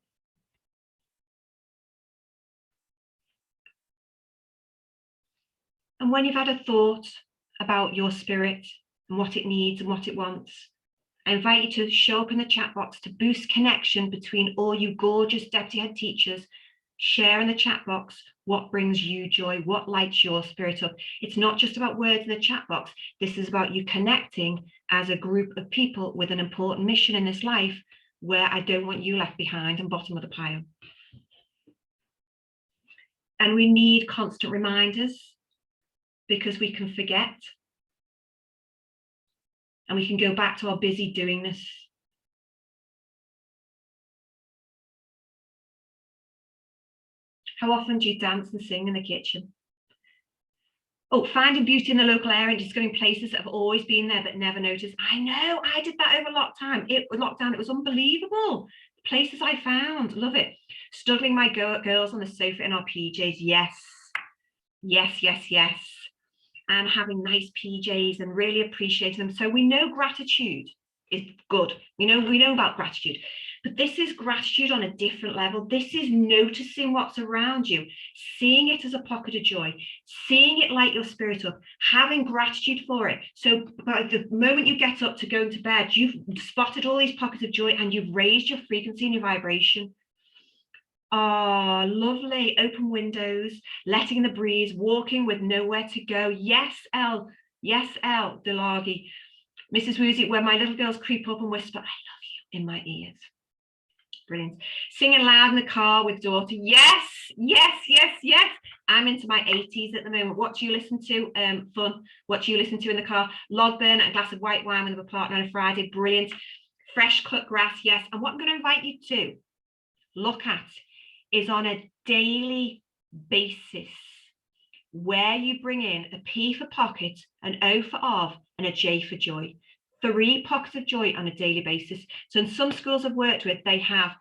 And when you've had a thought about your spirit and what it needs and what it wants, I invite you to show up in the chat box to boost connection between all you gorgeous deputy head teachers. Share in the chat box what brings you joy, what lights your spirit up. It's not just about words in the chat box. This is about you connecting as a group of people with an important mission in this life, where I don't want you left behind and bottom of the pile. And we need constant reminders, because we can forget. And we can go back to our busy doingness. How often do you dance and sing in the kitchen? Oh, finding beauty in the local area and discovering places that have always been there but never noticed. I know, I did that over lockdown. It was unbelievable. Places I found, love it. Snuggling my girls on the sofa in our PJs, yes. Yes, yes, yes. And having nice PJs and really appreciating them. So we know gratitude is good. We know about gratitude, but this is gratitude on a different level. This is noticing what's around you, seeing it as a pocket of joy, seeing it light your spirit up, having gratitude for it. So by the moment you get up to go into bed, you've spotted all these pockets of joy and you've raised your frequency and your vibration. Oh, lovely. Open windows, letting the breeze, walking with nowhere to go. Yes, Elle. Yes, Elle, Delagi. Mrs. Woozy, where my little girls creep up and whisper, I love you in my ears. Brilliant. Singing loud in the car with daughter. Yes, yes, yes, yes. I'm into my 80s at the moment. What do you listen to? Fun. What do you listen to in the car? Log burn and a glass of white wine with a partner on a Friday. Brilliant. Fresh cut grass. Yes. And what I'm going to invite you to look at is on a daily basis where you bring in a P for pocket, an O for of, and a J for joy. 3 pockets of joy on a daily basis. So in some schools I've worked with, they have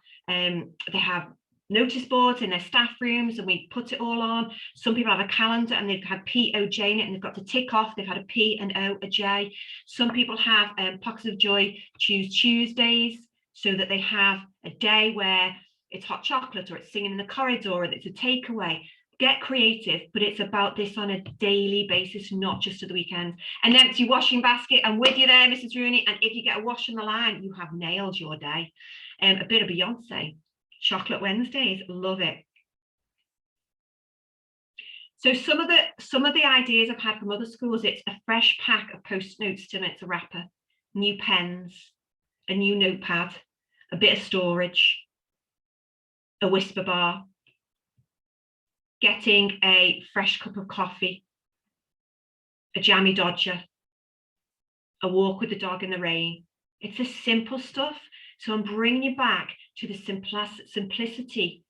notice boards in their staff rooms and we put it all on. Some people have a calendar and they've had P, O, J in it and they've got to tick off. They've had a P, an O, a J. Some people have pockets of joy, choose Tuesdays, so that they have a day where it's hot chocolate or it's singing in the corridor or it's a takeaway. Get creative, but it's about this on a daily basis, not just at the weekend. An empty washing basket. I'm with you there, Mrs. Rooney. And if you get a wash on the line, you have nailed your day. A bit of Beyonce. Chocolate Wednesdays, love it. So some of the ideas I've had from other schools, it's a fresh pack of post notes to it's a wrapper, new pens, a new notepad, a bit of storage, a whisper bar, getting a fresh cup of coffee, a jammy dodger, a walk with the dog in the rain. It's the simple stuff. So I'm bringing you back to the simplicity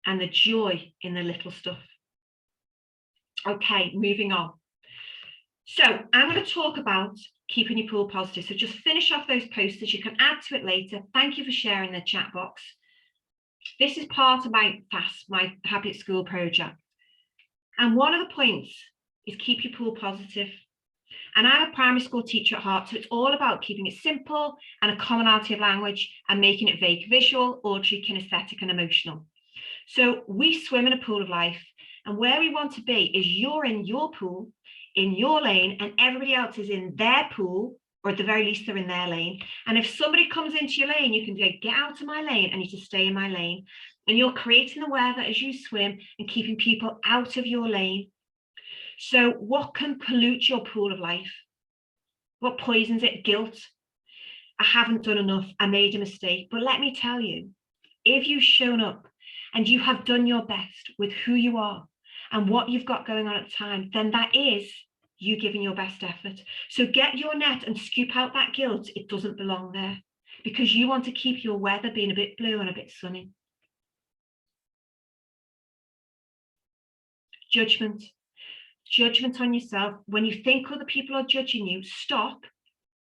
and the joy in the little stuff. Okay, moving on. So I'm going to talk about keeping your pool positive. So just finish off those posters. You can add to it later. Thank you for sharing the chat box. This is part of my FAST, my Happy at School project. And one of the points is keep your pool positive. And I'm a primary school teacher at heart, so it's all about keeping it simple and a commonality of language and making it vague, visual, auditory, kinesthetic, and emotional. So we swim in a pool of life, and where we want to be is you're in your pool, in your lane, and everybody else is in their pool, or at the very least they're in their lane. And if somebody comes into your lane, you can go, get out of my lane, I need to stay in my lane. And you're creating the weather as you swim and keeping people out of your lane. So what can pollute your pool of life? What poisons it? Guilt. I haven't done enough. I made a mistake. But let me tell you, if you've shown up and you have done your best with who you are and what you've got going on at the time, then that is you giving your best effort. So get your net and scoop out that guilt. It doesn't belong there because you want to keep your weather being a bit blue and a bit sunny. Judgment. Judgment on yourself. When you think other people are judging you, stop.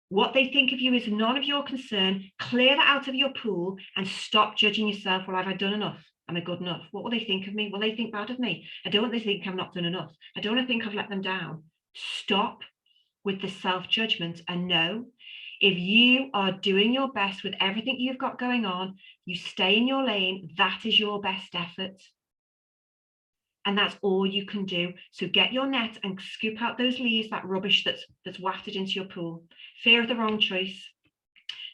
What they think of you is none of your concern. Clear that out of your pool and stop judging yourself. Well, have I done enough? Am I good enough? What will they think of me? Will they think bad of me? I don't want them to think I'm not done enough. I don't want to think I've let them down. Stop with the self-judgment and know if you are doing your best with everything you've got going on, you stay in your lane, that is your best effort. And that's all you can do. So get your net and scoop out those leaves, that rubbish that's wafted into your pool. Fear of the wrong choice.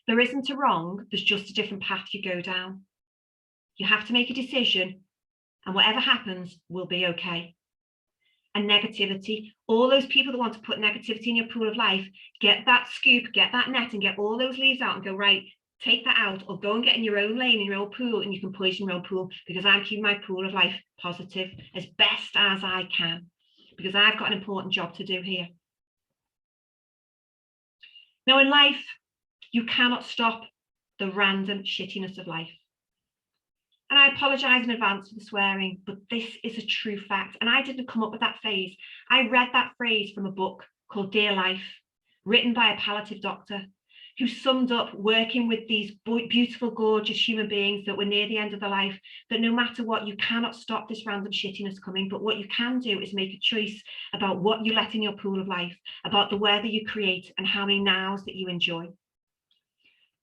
There isn't a wrong, there's just a different path you go down. You have to make a decision and whatever happens will be okay. And negativity, all those people that want to put negativity in your pool of life, get that scoop, get that net and get all those leaves out and go, right, take that out or go and get in your own lane, in your own pool, and you can poison your own pool because I'm keeping my pool of life positive as best as I can because I've got an important job to do here. Now in life, you cannot stop the random shittiness of life. And I apologize in advance for the swearing, but this is a true fact. And I didn't come up with that phrase. I read that phrase from a book called Dear Life, written by a palliative doctor who summed up working with these beautiful, gorgeous human beings that were near the end of their life, that no matter what, you cannot stop this random shittiness coming, but what you can do is make a choice about what you let in your pool of life, about the weather you create and how many nows that you enjoy.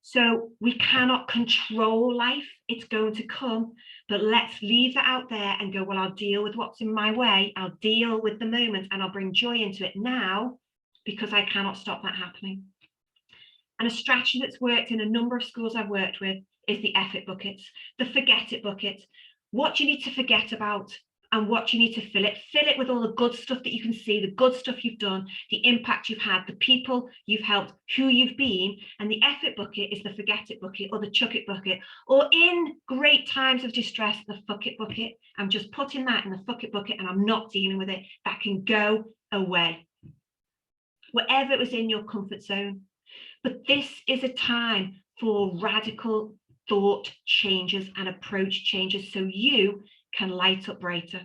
So we cannot control life, it's going to come, but let's leave that out there and go, well, I'll deal with what's in my way, I'll deal with the moment and I'll bring joy into it now because I cannot stop that happening. And a strategy that's worked in a number of schools I've worked with is the F it buckets, the forget it bucket. What do you need to forget about and what do you need to fill it? Fill it with all the good stuff that you can see, the good stuff you've done, the impact you've had, the people you've helped, who you've been. And the F it bucket is the forget it bucket or the chuck it bucket, or in great times of distress, the fuck it bucket. I'm just putting that in the fuck it bucket and I'm not dealing with it. That can go away. Whatever was in your comfort zone. But this is a time for radical thought changes and approach changes so you can light up brighter.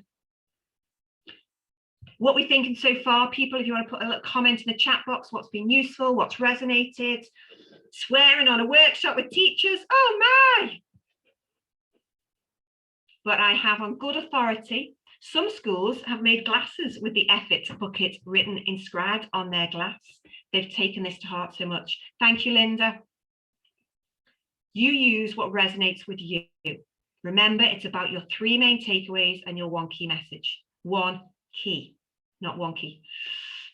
What we're thinking so far, people, if you want to put a little comment in the chat box, what's been useful, what's resonated, swearing on a workshop with teachers, oh my! But I have on good authority, some schools have made glasses with the F it bucket written inscribed on their glass. They've taken this to heart so much. Thank you, Linda. You use what resonates with you. Remember, it's about your 3 main takeaways and your 1 key message. 1 key, not wonky.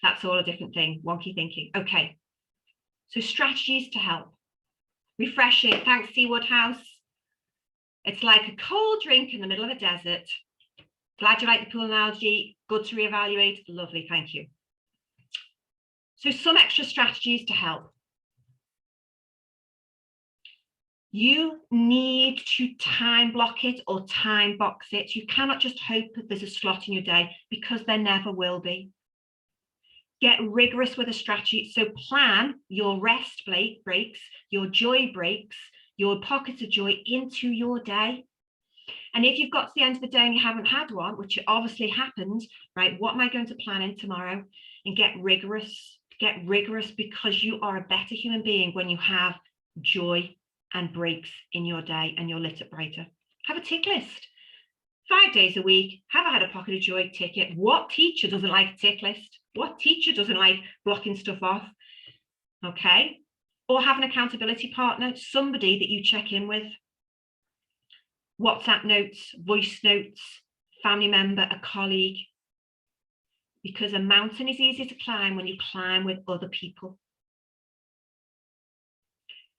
That's all a different thing, wonky thinking. Okay, so strategies to help. Refreshing, thanks, C. Woodhouse. It's like a cold drink in the middle of a desert. Glad you like the pool analogy. Good to reevaluate. Lovely, thank you. So some extra strategies to help. You need to time block it or time box it. You cannot just hope that there's a slot in your day because there never will be. Get rigorous with a strategy. So plan your rest breaks, your joy breaks, your pockets of joy into your day. And if you've got to the end of the day and you haven't had one, which obviously happens, right? What am I going to plan in tomorrow? And get rigorous. Get rigorous because you are a better human being when you have joy and breaks in your day and you're lit up brighter. Have a tick list. 5 days a week, have I had a pocket of joy? Tick it. What teacher doesn't like a tick list? What teacher doesn't like blocking stuff off? Okay. Or have an accountability partner, somebody that you check in with. WhatsApp notes, voice notes, family member, a colleague. Because a mountain is easier to climb when you climb with other people.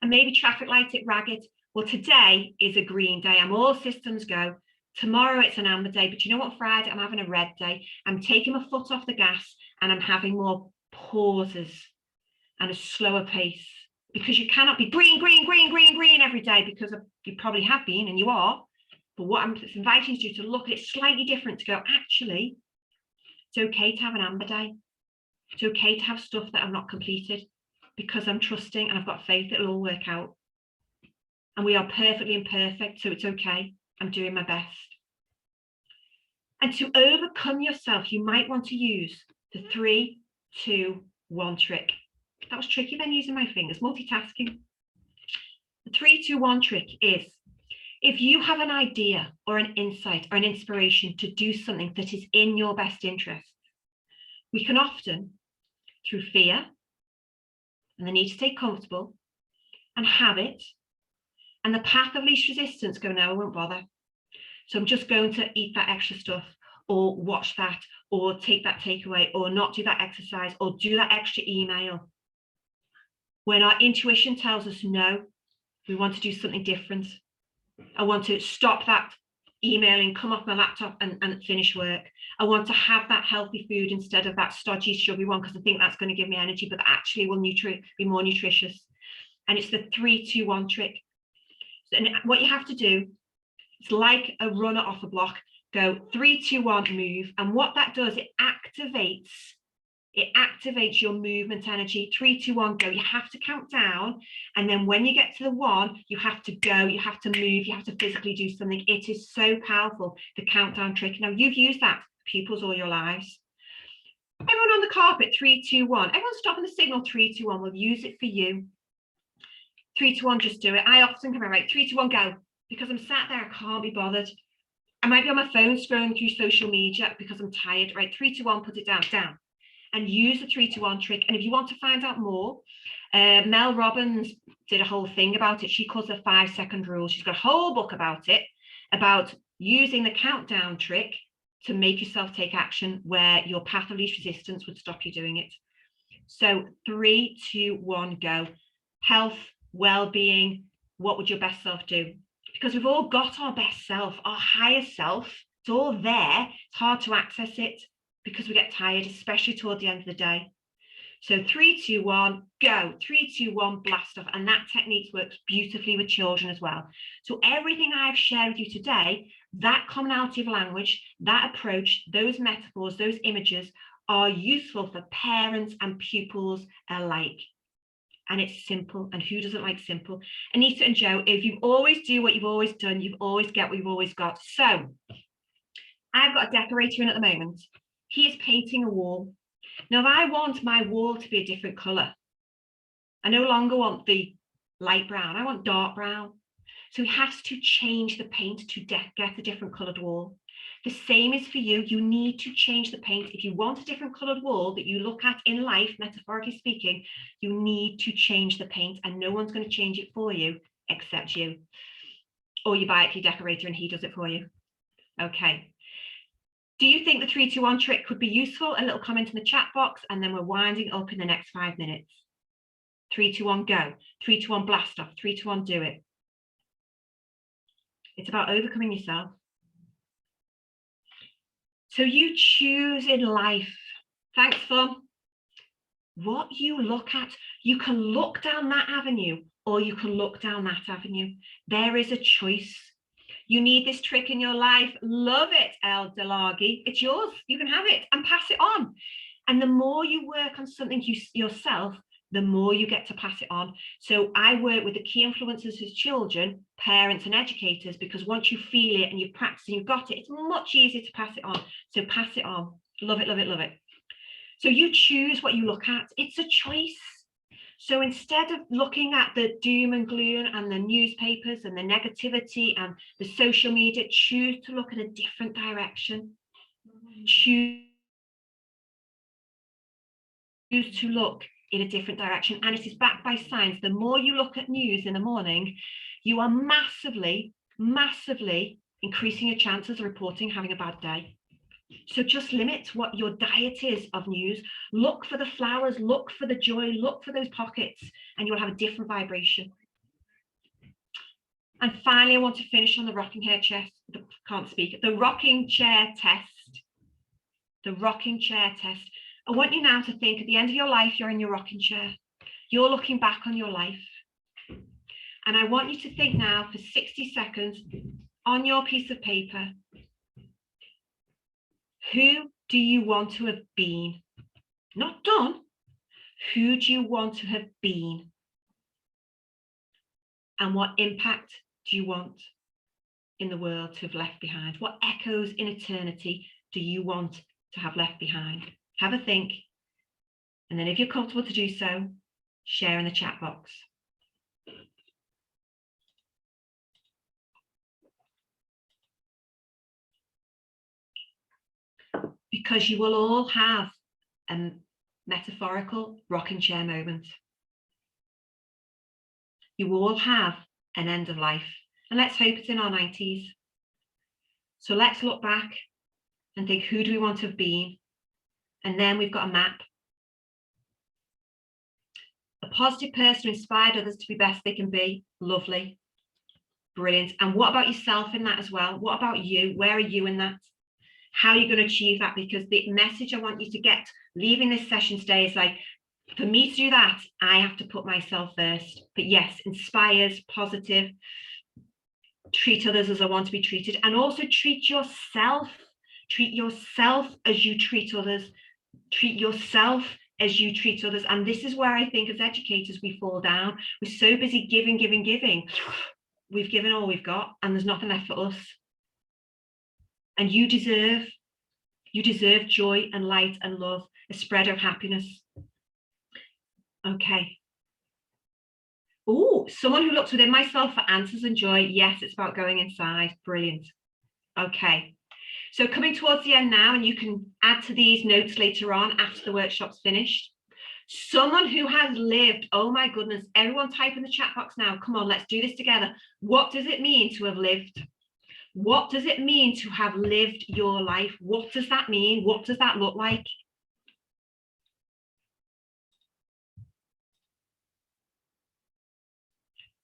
And maybe traffic light it, ragged. Well, today is a green day. I'm all systems go. Tomorrow it's an amber day. But you know what, Friday, I'm having a red day. I'm taking my foot off the gas and I'm having more pauses and a slower pace. Because you cannot be green, green, green, green, green every day because you probably have been and you are. But what I'm inviting you to look at it slightly different, to go, actually, it's okay to have an amber day. It's okay to have stuff that I've not completed because I'm trusting and I've got faith it'll all work out. And we are perfectly imperfect, so it's okay. I'm doing my best. And to overcome yourself, you might want to use the 3, 2, 1 trick. That was tricky then, using my fingers, multitasking. The 3, 2, 1 trick is, if you have an idea or an insight or an inspiration to do something that is in your best interest, we can often, through fear and the need to stay comfortable and habit and the path of least resistance, go, no, I won't bother. So I'm just going to eat that extra stuff or watch that or take that takeaway or not do that exercise or do that extra email. When our intuition tells us no, we want to do something different. I want to stop that emailing, come off my laptop and finish work. I want to have that healthy food instead of that stodgy, sugary one because I think that's going to give me energy, but actually will be more nutritious. And it's the 3, 2, 1 trick. And what you have to do, it's like a runner off a block. Go 3, 2, 1, move. And what that does, it activates your movement energy. 3, 2, 1, go. You have to count down. And then when you get to the 1, you have to go, you have to move, you have to physically do something. It is so powerful, the countdown trick. Now, you've used that, pupils, all your lives. Everyone on the carpet, 3, 2, 1. Everyone stop on the signal, 3, 2, 1. We'll use it for you. 3, 2, 1, just do it. I often come in, right, 3, 2, 1, go, because I'm sat there, I can't be bothered. I might be on my phone scrolling through social media because I'm tired, right? 3, 2, 1, put it down, and use the 3, 2, 1 trick. And if you want to find out more, Mel Robbins did a whole thing about it. She calls it the 5-second rule. She's got a whole book about it, about using the countdown trick to make yourself take action where your path of least resistance would stop you doing it. So 3, 2, 1, go. Health, well-being, what would your best self do? Because we've all got our best self, our higher self. It's all there. It's hard to access it because we get tired, especially toward the end of the day. So 3, 2, 1, go. 3, 2, 1, blast off. And that technique works beautifully with children as well. So everything I've shared with you today, that commonality of language, that approach, those metaphors, those images are useful for parents and pupils alike. And it's simple. And who doesn't like simple? Anita and Joe, if you always do what you've always done, you always get what you've always got. So I've got a decorator in at the moment. He is painting a wall. Now, if I want my wall to be a different color, I no longer want the light brown, I want dark brown. So he has to change the paint to get a different colored wall. The same is for you. You need to change the paint. If you want a different colored wall that you look at in life, metaphorically speaking, you need to change the paint, and no one's going to change it for you except you. Or you buy it for your decorator and he does it for you. Okay. Do you think the 3, 2, 1 trick could be useful? A little comment in the chat box, and then we're winding up in the next 5 minutes. 3, 2, 1, go. 3, 2, 1, blast off. 3, 2, 1, do it. It's about overcoming yourself. So you choose in life. Thanks, Fun. What you look at, you can look down that avenue or you can look down that avenue. There is a choice. You need this trick in your life. Love it, El Delagi. It's yours. You can have it and pass it on. And the more you work on something yourself, the more you get to pass it on. So I work with the key influencers as children, parents and educators, because once you feel it and you've practiced and you've got it, it's much easier to pass it on. So pass it on. Love it, love it, love it. So you choose what you look at. It's a choice. So instead of looking at the doom and gloom and the newspapers and the negativity and the social media, choose to look in a different direction. Choose to look in a different direction. And it is backed by science. The more you look at news in the morning, you are massively, massively increasing your chances of reporting having a bad day. So just limit what your diet is of news. Look for the flowers, look for the joy, look for those pockets, and you'll have a different vibration. And finally, I want to finish on the rocking chair test. The rocking chair test. I want you now to think at the end of your life, you're in your rocking chair. You're looking back on your life. And I want you to think now for 60 seconds on your piece of paper, who do you want to have been? Not done. Who do you want to have been? And what impact do you want in the world to have left behind? What echoes in eternity do you want to have left behind? Have a think. And then if you're comfortable to do so, share in the chat box. Because you will all have a metaphorical rocking chair moment. You will all have an end of life. And let's hope it's in our 90s. So let's look back and think, who do we want to have been? And then we've got a map. A positive person who inspired others to be best they can be. Lovely. Brilliant. And what about yourself in that as well? What about you? Where are you in that? How are you going to achieve that? Because the message I want you to get leaving this session today is like, for me to do that, I have to put myself first. But yes, inspired, positive, treat others as I want to be treated, and also treat yourself. Treat yourself as you treat others. Treat yourself as you treat others. And this is where I think as educators, we fall down. We're so busy giving, giving, giving. We've given all we've got and there's nothing left for us. And you deserve joy and light and love, a spread of happiness. Okay. Oh, Oh, someone who looks within myself for answers and joy. Yes, it's about going inside. Brilliant. Okay. So coming towards the end now, and you can add to these notes later on after the workshop's finished. Someone who has lived, oh my goodness, everyone type in the chat box now. Come on, let's do this together. What does it mean to have lived? What does it mean to have lived your life? What does that mean? What does that look like?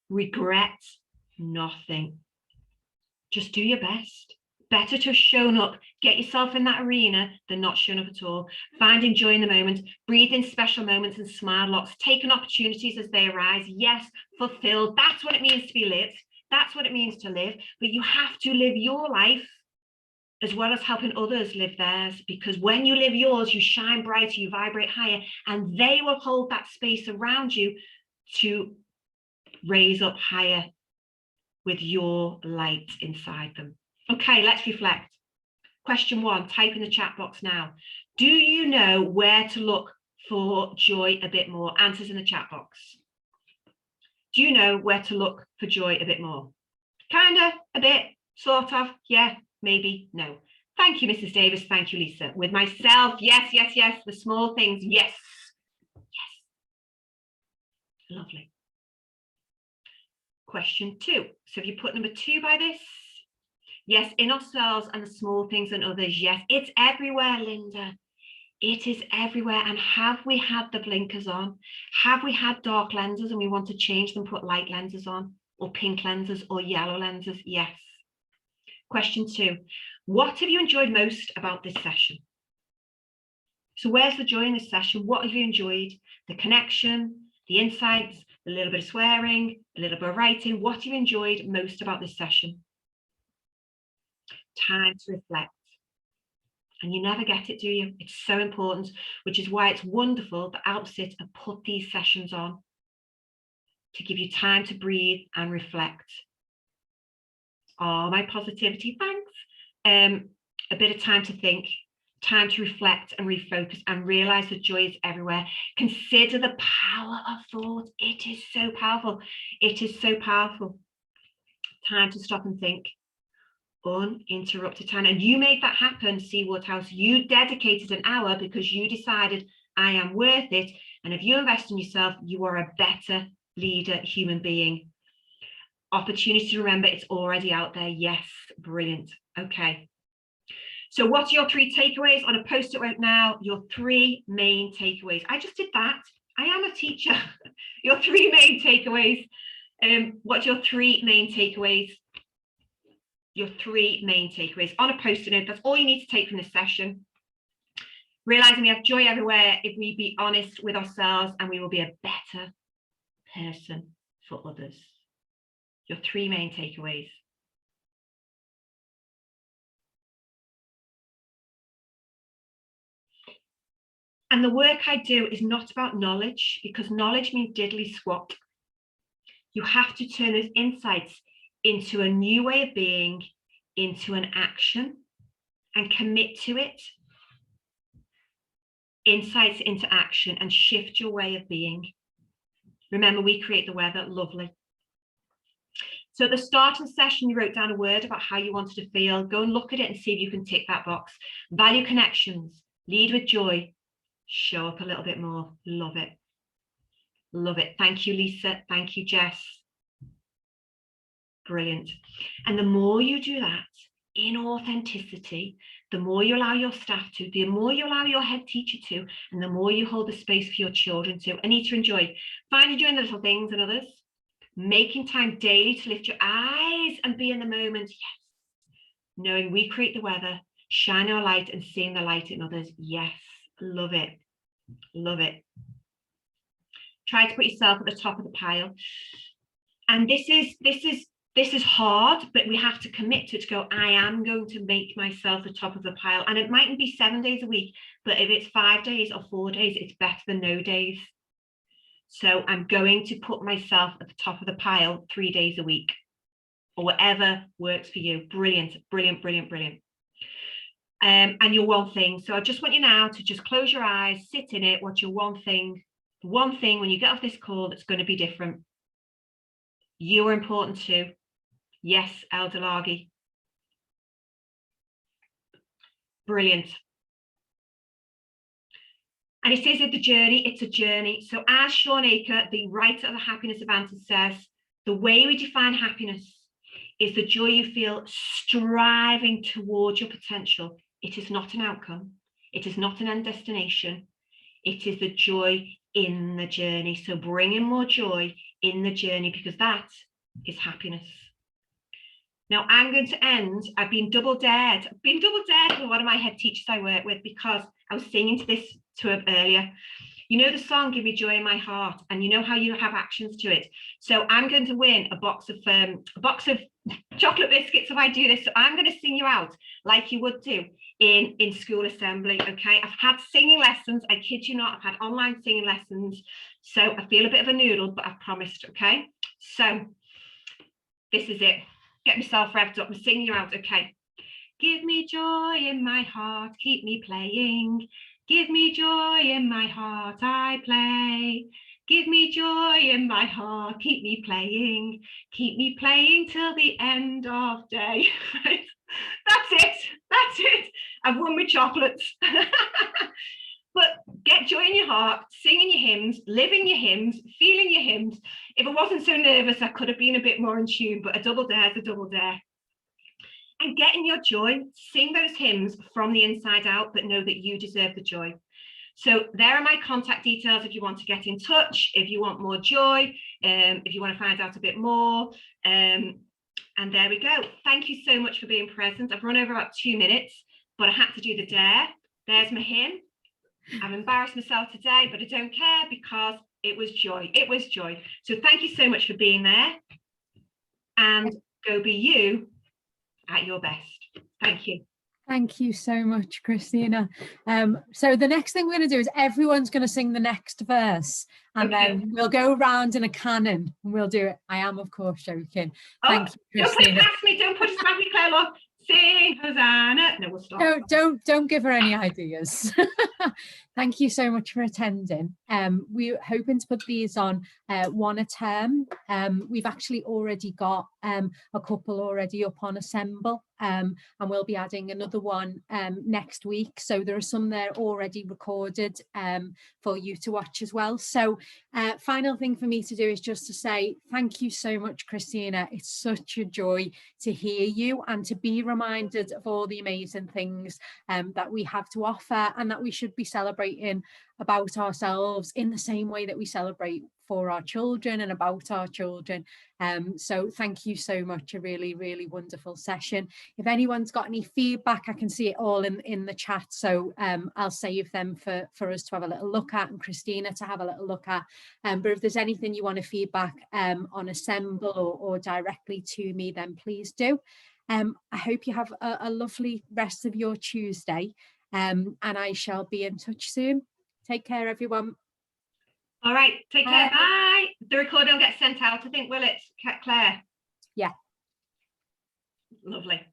Regret nothing. Just do your best. Better to have shown up, get yourself in that arena than not shown up at all. Find joy in the moment, breathe in special moments and smile lots, taking opportunities as they arise. Yes, fulfilled. That's what it means to be lived. That's what it means to live. But you have to live your life as well as helping others live theirs, because when you live yours, you shine brighter, you vibrate higher, and they will hold that space around you to raise up higher with your light inside them. Okay, let's reflect. Question 1, type in the chat box now. Do you know where to look for joy a bit more? Answers in the chat box. Do you know where to look for joy a bit more? Kinda, a bit, sort of, yeah, maybe, no. Thank you, Mrs. Davis. Thank you, Lisa. With myself, yes, yes, yes. The small things, yes, yes. Lovely. Question 2. So if you put number 2 by this, yes, in ourselves and the small things and others. Yes, it's everywhere, Linda. It is everywhere. And have we had the blinkers on? Have we had dark lenses and we want to change them, put light lenses on, or pink lenses or yellow lenses? Yes. Question 2. What have you enjoyed most about this session? So where's the joy in this session? What have you enjoyed? The connection, the insights, a little bit of swearing, a little bit of writing. What have you enjoyed most about this session? Time to reflect. And you never get it, do you? It's so important, which is why it's wonderful that Outsit have put these sessions on to give you time to breathe and reflect. Oh, my positivity, thanks. A bit of time to think, time to reflect and refocus and realize that joy is everywhere. Consider the power of thought. It is so powerful. It is so powerful. Time to stop and think. Uninterrupted time. And you made that happen, Seawood House. You dedicated an hour because you decided I am worth it. And if you invest in yourself, you are a better leader, human being. Opportunity to remember, it's already out there. Yes, brilliant. Okay. So what's your 3 takeaways? On a post-it note now, your 3 main takeaways. I just did that. I am a teacher. Your 3 main takeaways. What's your 3 main takeaways? Your 3 main takeaways on a post-it note. That's all you need to take from this session. Realizing we have joy everywhere if we be honest with ourselves, and we will be a better person for others. Your 3 main takeaways. And the work I do is not about knowledge, because knowledge means diddly squat. You have to turn those insights into a new way of being, into an action, and commit to it. Insights into action and shift your way of being. Remember, we create the weather. Lovely. So at the start of the session, you wrote down a word about how you wanted to feel. Go and look at it and see if you can tick that box. Value connections, lead with joy, show up a little bit more. Love it. Love it. Thank you, Lisa. Thank you, Jess. Brilliant. And the more you do that in authenticity, the more you allow your staff to, the more you allow your head teacher to, and the more you hold the space for your children to. Anita and Joy, find enjoying the little things and others. Making time daily to lift your eyes and be in the moment. Yes. Knowing we create the weather, shine our light and seeing the light in others. Yes. Love it. Love it. Try to put yourself at the top of the pile. And this is hard, but we have to commit to it, to go, I am going to make myself the top of the pile. And it mightn't be 7 days a week, but if it's 5 days or 4 days, it's better than no days. So I'm going to put myself at the top of the pile 3 days a week, or whatever works for you. Brilliant, brilliant, brilliant, brilliant. And your one thing. So I just want you now to just close your eyes, sit in it. What's your one thing? One thing when you get off this call that's going to be different. You are important too. Yes, Elder Lagi. Brilliant. And it says that the journey, it's a journey. So as Sean Aker, the writer of the Happiness Advantage, says, the way we define happiness is the joy you feel striving towards your potential. It is not an outcome. It is not an end destination. It is the joy in the journey. So bring in more joy in the journey, because that is happiness. Now I'm going to end. I've been double dared. I've been double dared with one of my head teachers I work with, because I was singing to this to her earlier. You know the song "Give Me Joy in My Heart," and you know how you have actions to it. So I'm going to win a box of chocolate biscuits if I do this. So I'm going to sing you out like you would do in school assembly. Okay, I've had singing lessons. I kid you not. I've had online singing lessons. So I feel a bit of a noodle, but I've promised. Okay, so this is it. Get myself revved up and sing you out. Okay. Give me joy in my heart, keep me playing. Give me joy in my heart, I play. Give me joy in my heart, keep me playing. Keep me playing till the end of day. Right? That's it. That's it. I've won my chocolates. But get joy in your heart, singing your hymns, living your hymns, feeling your hymns. If I wasn't so nervous, I could have been a bit more in tune, but a double dare is a double dare. And get in your joy, sing those hymns from the inside out, but know that you deserve the joy. So there are my contact details if you want to get in touch, if you want more joy, if you want to find out a bit more. And there we go. Thank you so much for being present. I've run over about 2 minutes, but I had to do the dare. There's my hymn. I've embarrassed myself today, but I don't care, because it was joy. It was joy. So thank you so much for being there. And go be you at your best. Thank you. Thank you so much, Christina. So the next thing we're going to do is everyone's going to sing the next verse, and then we'll go around in a canon and we'll do it. I am, of course, joking. Thank you, Christina. Don't put it past me. Don't put it past me, Claire. Look. Sing Hosanna. No, we'll stop. Don't give her any ideas. Thank you so much for attending. We're hoping to put these on one a term. We've actually already got a couple already up on Assemble, and we'll be adding another one next week. So there are some there already recorded for you to watch as well. So final thing for me to do is just to say thank you so much, Christina. It's such a joy to hear you and to be reminded of all the amazing things that we have to offer, and that we should be celebrating about ourselves in the same way that we celebrate for our children and about our children. So thank you so much. A really, really wonderful session. If anyone's got any feedback, I can see it all in the chat. So I'll save them for us to have a little look at, and Christina to have a little look at. But if there's anything you want to feedback on Assemble or directly to me, then please do. I hope you have a lovely rest of your Tuesday, and I shall be in touch soon. Take care, everyone. All right, take care. Bye. The recording will get sent out, I think, will it, Claire? Yeah. Lovely.